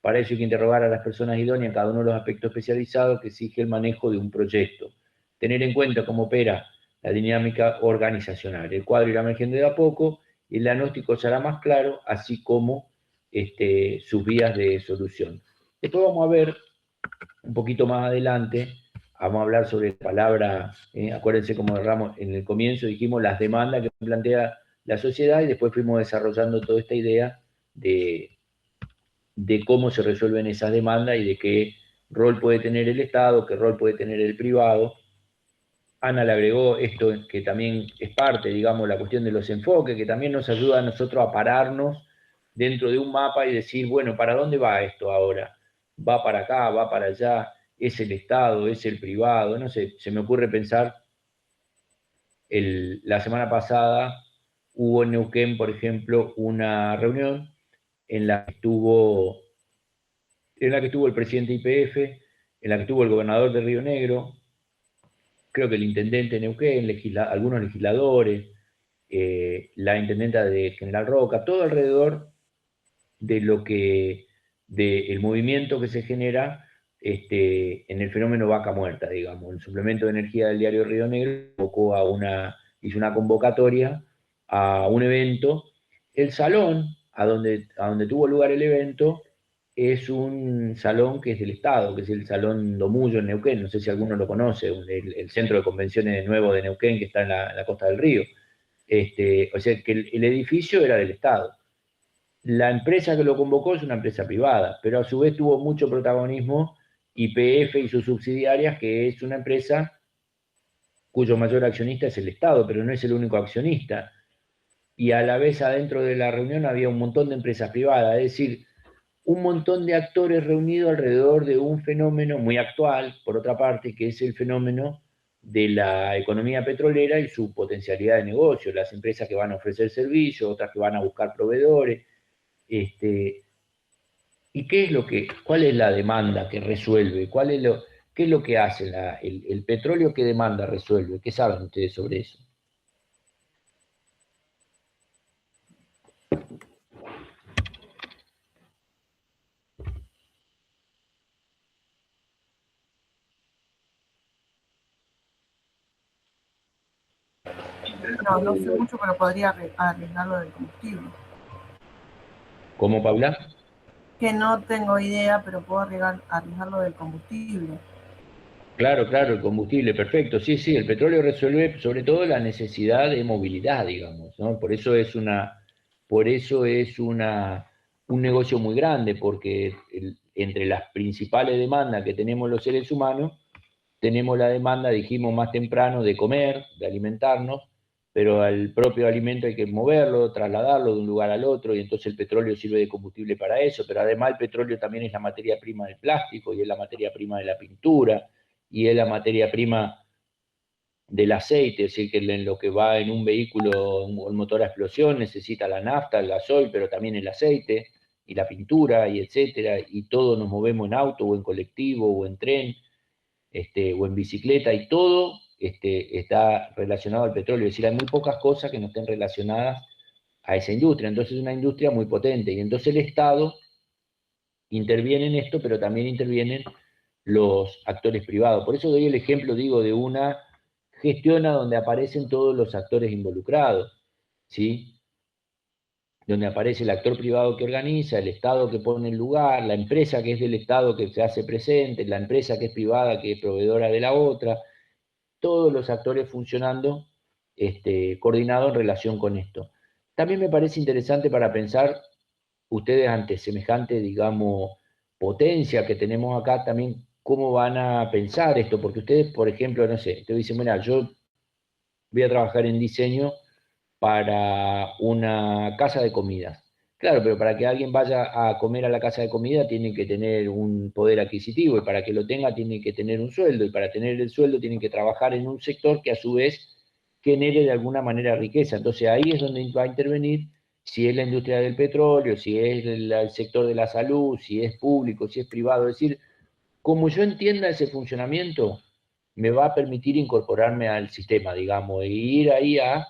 Para ello hay que interrogar a las personas idóneas en cada uno de los aspectos especializados que exige el manejo de un proyecto. Tener en cuenta cómo opera la dinámica organizacional. El cuadro irá emergiendo de a poco y el diagnóstico será más claro, así como sus vías de solución. Después vamos a ver, un poquito más adelante, vamos a hablar sobre la palabra, acuérdense como erramos en el comienzo, dijimos las demandas que plantea la sociedad y después fuimos desarrollando toda esta idea de cómo se resuelven esas demandas y de qué rol puede tener el Estado, qué rol puede tener el privado. Ana le agregó esto que también es parte, digamos, la cuestión de los enfoques, que también nos ayuda a nosotros a pararnos dentro de un mapa y decir, bueno, ¿para dónde va esto ahora? ¿Va para acá, va para allá? ¿Es el Estado, es el privado? No sé, se me ocurre pensar, la semana pasada hubo en Neuquén, por ejemplo, una reunión en la que estuvo el presidente IPF, en la que estuvo el gobernador de Río Negro, creo que el intendente de Neuquén, algunos legisladores, la intendenta de General Roca, todo alrededor de del movimiento que se genera en el fenómeno vaca muerta, digamos. El suplemento de energía del diario Río Negro hizo una convocatoria a un evento. El salón a donde tuvo lugar el evento es un salón que es del Estado, que es el Salón Domullo en Neuquén, no sé si alguno lo conoce, el centro de convenciones de nuevo de Neuquén, que está en la costa del río. O sea, que el edificio era del Estado. La empresa que lo convocó es una empresa privada, pero a su vez tuvo mucho protagonismo YPF y sus subsidiarias, que es una empresa cuyo mayor accionista es el Estado, pero no es el único accionista. Y a la vez adentro de la reunión había un montón de empresas privadas, es decir, un montón de actores reunidos alrededor de un fenómeno muy actual, por otra parte, que es el fenómeno de la economía petrolera y su potencialidad de negocio, las empresas que van a ofrecer servicios, otras que van a buscar proveedores. ¿Y cuál es la demanda que resuelve? ¿Qué es lo que hace el petróleo? ¿Qué demanda resuelve? ¿Qué saben ustedes sobre eso? No sé mucho, pero podría arriesgar lo del combustible. ¿Cómo, Paula? Que no tengo idea, pero puedo arriesgar lo del combustible. Claro, el combustible, perfecto. Sí, el petróleo resuelve sobre todo la necesidad de movilidad, digamos, ¿no? Por eso es un negocio muy grande, porque entre las principales demandas que tenemos los seres humanos, tenemos la demanda, dijimos más temprano, de comer, de alimentarnos, pero al propio alimento hay que moverlo, trasladarlo de un lugar al otro, y entonces el petróleo sirve de combustible para eso, pero además el petróleo también es la materia prima del plástico, y es la materia prima de la pintura, y es la materia prima del aceite, es decir, que en lo que va en un vehículo, un motor a explosión, necesita la nafta, el gasoil, pero también el aceite. y la pintura, y etcétera, y todos nos movemos en auto, o en colectivo, o en tren, o en bicicleta, y todo está relacionado al petróleo. Es decir, hay muy pocas cosas que no estén relacionadas a esa industria. Entonces es una industria muy potente, y entonces el Estado interviene en esto, pero también intervienen los actores privados. Por eso doy el ejemplo, digo, de una gestión a donde aparecen todos los actores involucrados, ¿sí? Donde aparece el actor privado que organiza, el Estado que pone el lugar, la empresa que es del Estado que se hace presente, la empresa que es privada que es proveedora de la otra, todos los actores funcionando coordinados en relación con esto. También me parece interesante para pensar, ustedes ante semejante, digamos, potencia que tenemos acá, también cómo van a pensar esto, porque ustedes, por ejemplo, no sé, ustedes dicen, bueno, yo voy a trabajar en diseño para una casa de comidas. Claro, pero para que alguien vaya a comer a la casa de comida tiene que tener un poder adquisitivo, y para que lo tenga tiene que tener un sueldo, y para tener el sueldo tiene que trabajar en un sector que a su vez genere de alguna manera riqueza. Entonces ahí es donde va a intervenir si es la industria del petróleo, si es el sector de la salud, si es público, si es privado. Es decir, como yo entienda ese funcionamiento, me va a permitir incorporarme al sistema, digamos, e ir ahí a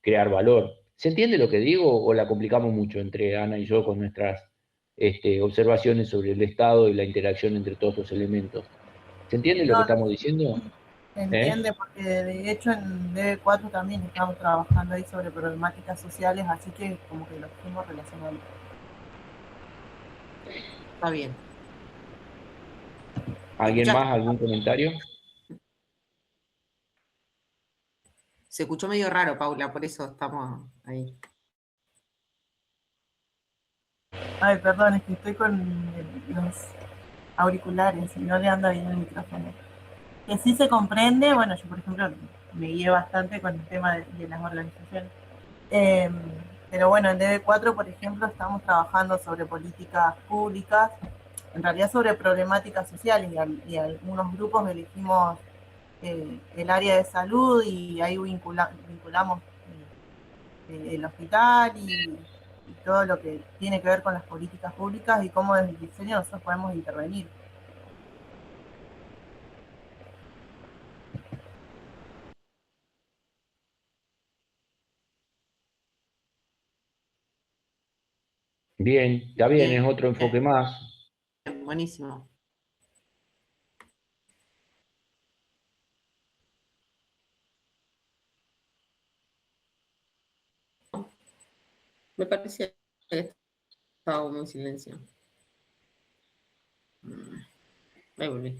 crear valor. ¿Se entiende lo que digo o la complicamos mucho entre Ana y yo con nuestras observaciones sobre el Estado y la interacción entre todos los elementos? ¿Se entiende lo que No, estamos diciendo? se entiende porque de hecho en DB4 también estamos trabajando ahí sobre problemáticas sociales, así que como que lo fuimos relacionando. Está bien. ¿Alguien más? ¿Algún comentario? Se escuchó medio raro, Paula, por eso estamos ahí. Ay, perdón, es que estoy con los auriculares y no le anda bien el micrófono. Que sí se comprende, bueno, yo por ejemplo me guié bastante con el tema de las organizaciones. Pero bueno, en DB4, por ejemplo, estamos trabajando sobre políticas públicas, en realidad sobre problemáticas sociales, y algunos grupos elegimos el área de salud, y ahí vinculamos el hospital y todo lo que tiene que ver con las políticas públicas y cómo desde el diseño nosotros podemos intervenir. Bien, está bien, Bien. es otro enfoque más. Buenísimo. Me parecía que estaba muy en silencio. Ahí volví.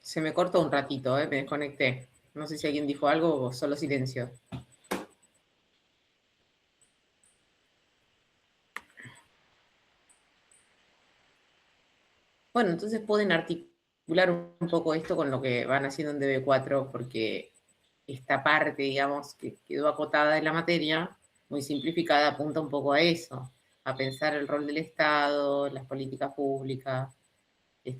Se me cortó un ratito, me desconecté. No sé si alguien dijo algo o solo silencio. Bueno, entonces pueden articular un poco esto con lo que van haciendo en DB4, porque esta parte, digamos, que quedó acotada de la materia, muy simplificada, apunta un poco a eso, a pensar el rol del Estado, las políticas públicas,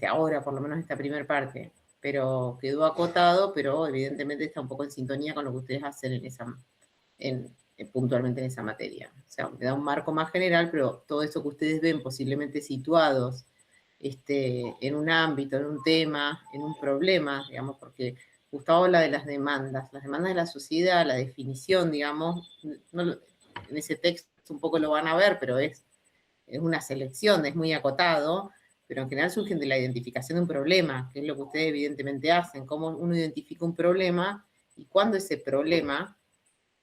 ahora por lo menos esta primera parte, pero quedó acotado, pero evidentemente está un poco en sintonía con lo que ustedes hacen puntualmente en esa materia. O sea, me da un marco más general, pero todo eso que ustedes ven posiblemente situados en un ámbito, en un tema, en un problema, digamos, porque Gustavo habla de las demandas de la sociedad, la definición, digamos, en ese texto un poco lo van a ver, pero es una selección, es muy acotado, pero en general surgen de la identificación de un problema, que es lo que ustedes evidentemente hacen, cómo uno identifica un problema y cuándo ese problema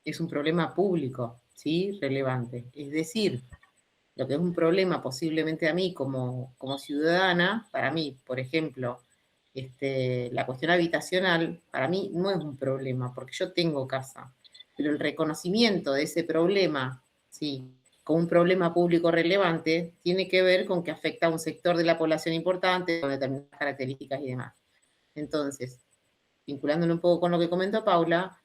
es un problema público, ¿sí? Relevante. Es decir, lo que es un problema posiblemente a mí como ciudadana, para mí, por ejemplo, la cuestión habitacional, para mí no es un problema, porque yo tengo casa, pero el reconocimiento de ese problema, sí, como un problema público relevante, tiene que ver con que afecta a un sector de la población importante, con determinadas características y demás. Entonces, vinculándolo un poco con lo que comentó Paula,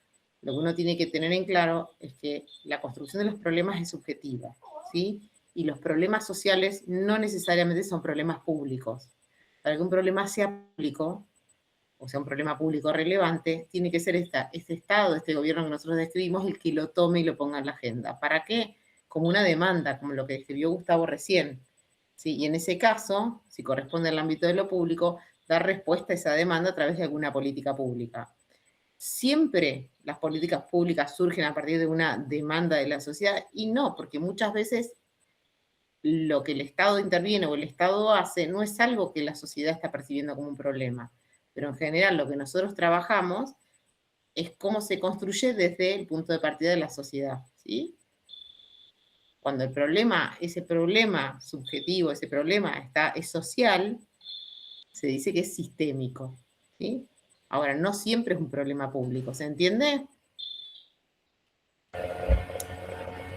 lo que uno tiene que tener en claro es que la construcción de los problemas es subjetiva, ¿sí? Y los problemas sociales no necesariamente son problemas públicos. Para que un problema sea público, o sea, un problema público relevante, tiene que ser este Estado, este gobierno que nosotros describimos, el que lo tome y lo ponga en la agenda. ¿Para qué? Como una demanda, como lo que describió Gustavo recién. ¿Sí? Y en ese caso, si corresponde al ámbito de lo público, dar respuesta a esa demanda a través de alguna política pública. Siempre las políticas públicas surgen a partir de una demanda de la sociedad, y no, porque muchas veces lo que el Estado interviene o el Estado hace no es algo que la sociedad está percibiendo como un problema. Pero en general lo que nosotros trabajamos es cómo se construye desde el punto de partida de la sociedad, ¿sí? Cuando el problema, ese problema subjetivo, ese problema es social, se dice que es sistémico, ¿sí? Ahora, no siempre es un problema público, ¿se entiende?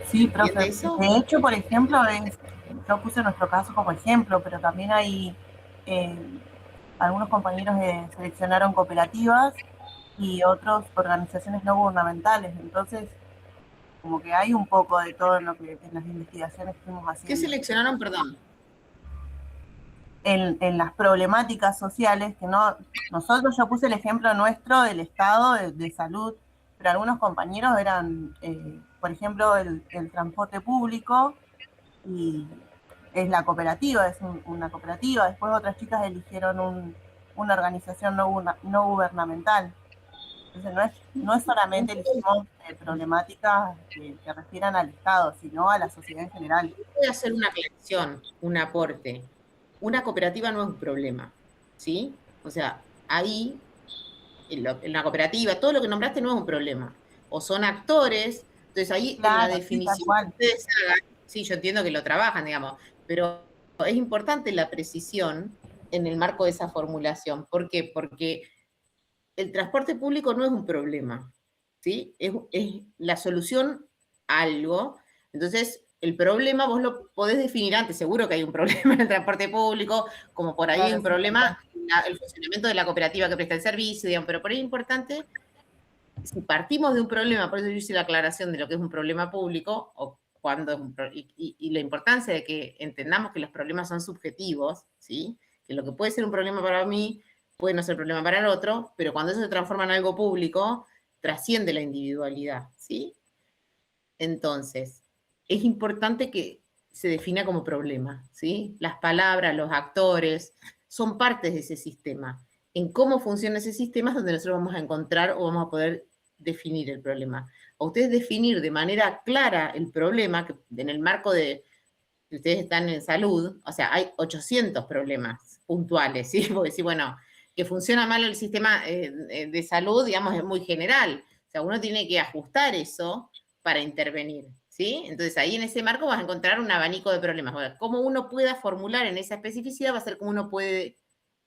Sí, profe. ¿Entiende eso? De hecho, por ejemplo, yo puse nuestro caso como ejemplo, pero también hay algunos compañeros seleccionaron cooperativas y otras organizaciones no gubernamentales. Entonces, como que hay un poco de todo en las investigaciones que fuimos haciendo. ¿Qué seleccionaron, perdón? En las problemáticas sociales, que no, yo puse el ejemplo nuestro del estado de salud, pero algunos compañeros eran, por ejemplo, el transporte público, y es la cooperativa, es una cooperativa. Después otras chicas eligieron una organización no gubernamental. Entonces no es solamente elegimos problemáticas que refieran al Estado, sino a la sociedad en general. Voy a hacer una aclaración, un aporte. Una cooperativa no es un problema, ¿sí? O sea, ahí, en la cooperativa, todo lo que nombraste no es un problema. O son actores, entonces ahí Claro, en la definición sí, tal cual. que ustedes hagan, sí, yo entiendo que lo trabajan, digamos, pero es importante la precisión en el marco de esa formulación. ¿Por qué? Porque el transporte público no es un problema, ¿sí? Es la solución a algo. Entonces, el problema vos lo podés definir antes. Seguro que hay un problema en el transporte público, como por ahí hay un problema el funcionamiento de la cooperativa que presta el servicio, digamos, pero por ahí es importante, si partimos de un problema, por eso yo hice la aclaración de lo que es un problema público, o cuando y la importancia de que entendamos que los problemas son subjetivos, ¿sí? Que lo que puede ser un problema para mí puede no ser problema para el otro, pero cuando eso se transforma en algo público, trasciende la individualidad, ¿sí? Entonces, es importante que se defina como problema, ¿sí? Las palabras, los actores, son partes de ese sistema. En cómo funciona ese sistema es donde nosotros vamos a encontrar o vamos a poder definir el problema. O ustedes definir de manera clara el problema, que en el marco de que ustedes están en salud, o sea, hay 800 problemas puntuales, ¿sí? Porque sí, bueno, que funciona mal el sistema de salud, digamos, es muy general. O sea, uno tiene que ajustar eso para intervenir, ¿sí? Entonces, ahí en ese marco vas a encontrar un abanico de problemas. Bueno, cómo uno pueda formular en esa especificidad va a ser cómo uno puede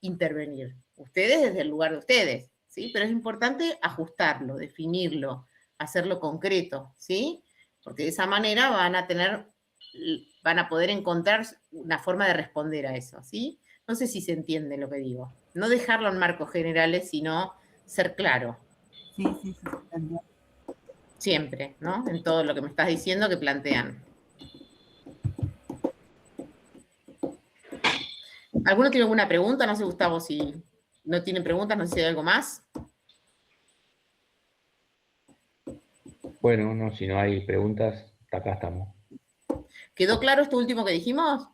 intervenir. Ustedes desde el lugar de ustedes, ¿sí? Pero es importante ajustarlo, definirlo, hacerlo concreto, ¿sí? Porque de esa manera van a poder encontrar una forma de responder a eso, ¿sí? No sé si se entiende lo que digo. No dejarlo en marcos generales, sino ser claro. Sí, entiendo. Siempre, ¿no? En todo lo que me estás diciendo que plantean. ¿Alguno tiene alguna pregunta? No sé, Gustavo, si no tienen preguntas, no sé si hay algo más. Bueno, no, si no hay preguntas, acá estamos. ¿Quedó claro esto último que dijimos?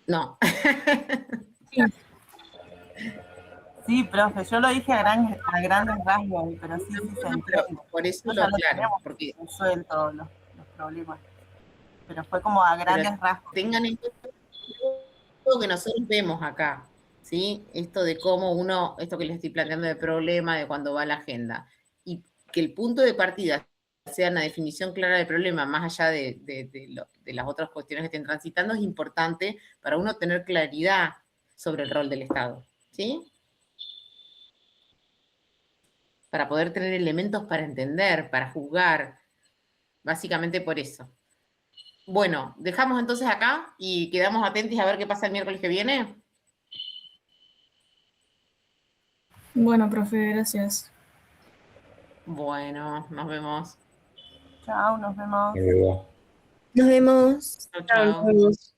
No. Sí, profe, yo lo dije a grandes rasgos, pero sí se entiende. Por eso lo aclaro. Porque resuelto los problemas. Pero fue como a grandes rasgos. Tengan en cuenta lo que nosotros vemos acá, ¿sí? Esto de cómo esto que les estoy planteando de problema, de cuando va a la agenda. Y que el punto de partida sea una definición clara del problema, más allá de las otras cuestiones que estén transitando, es importante para uno tener claridad sobre el rol del Estado, ¿sí? Para poder tener elementos para entender, para juzgar, básicamente por eso. Bueno, dejamos entonces acá y quedamos atentos a ver qué pasa el miércoles que viene. Bueno, profe, gracias. Bueno, nos vemos. Chao, nos vemos. Luego. Nos vemos. Chao, chao. Nos vemos.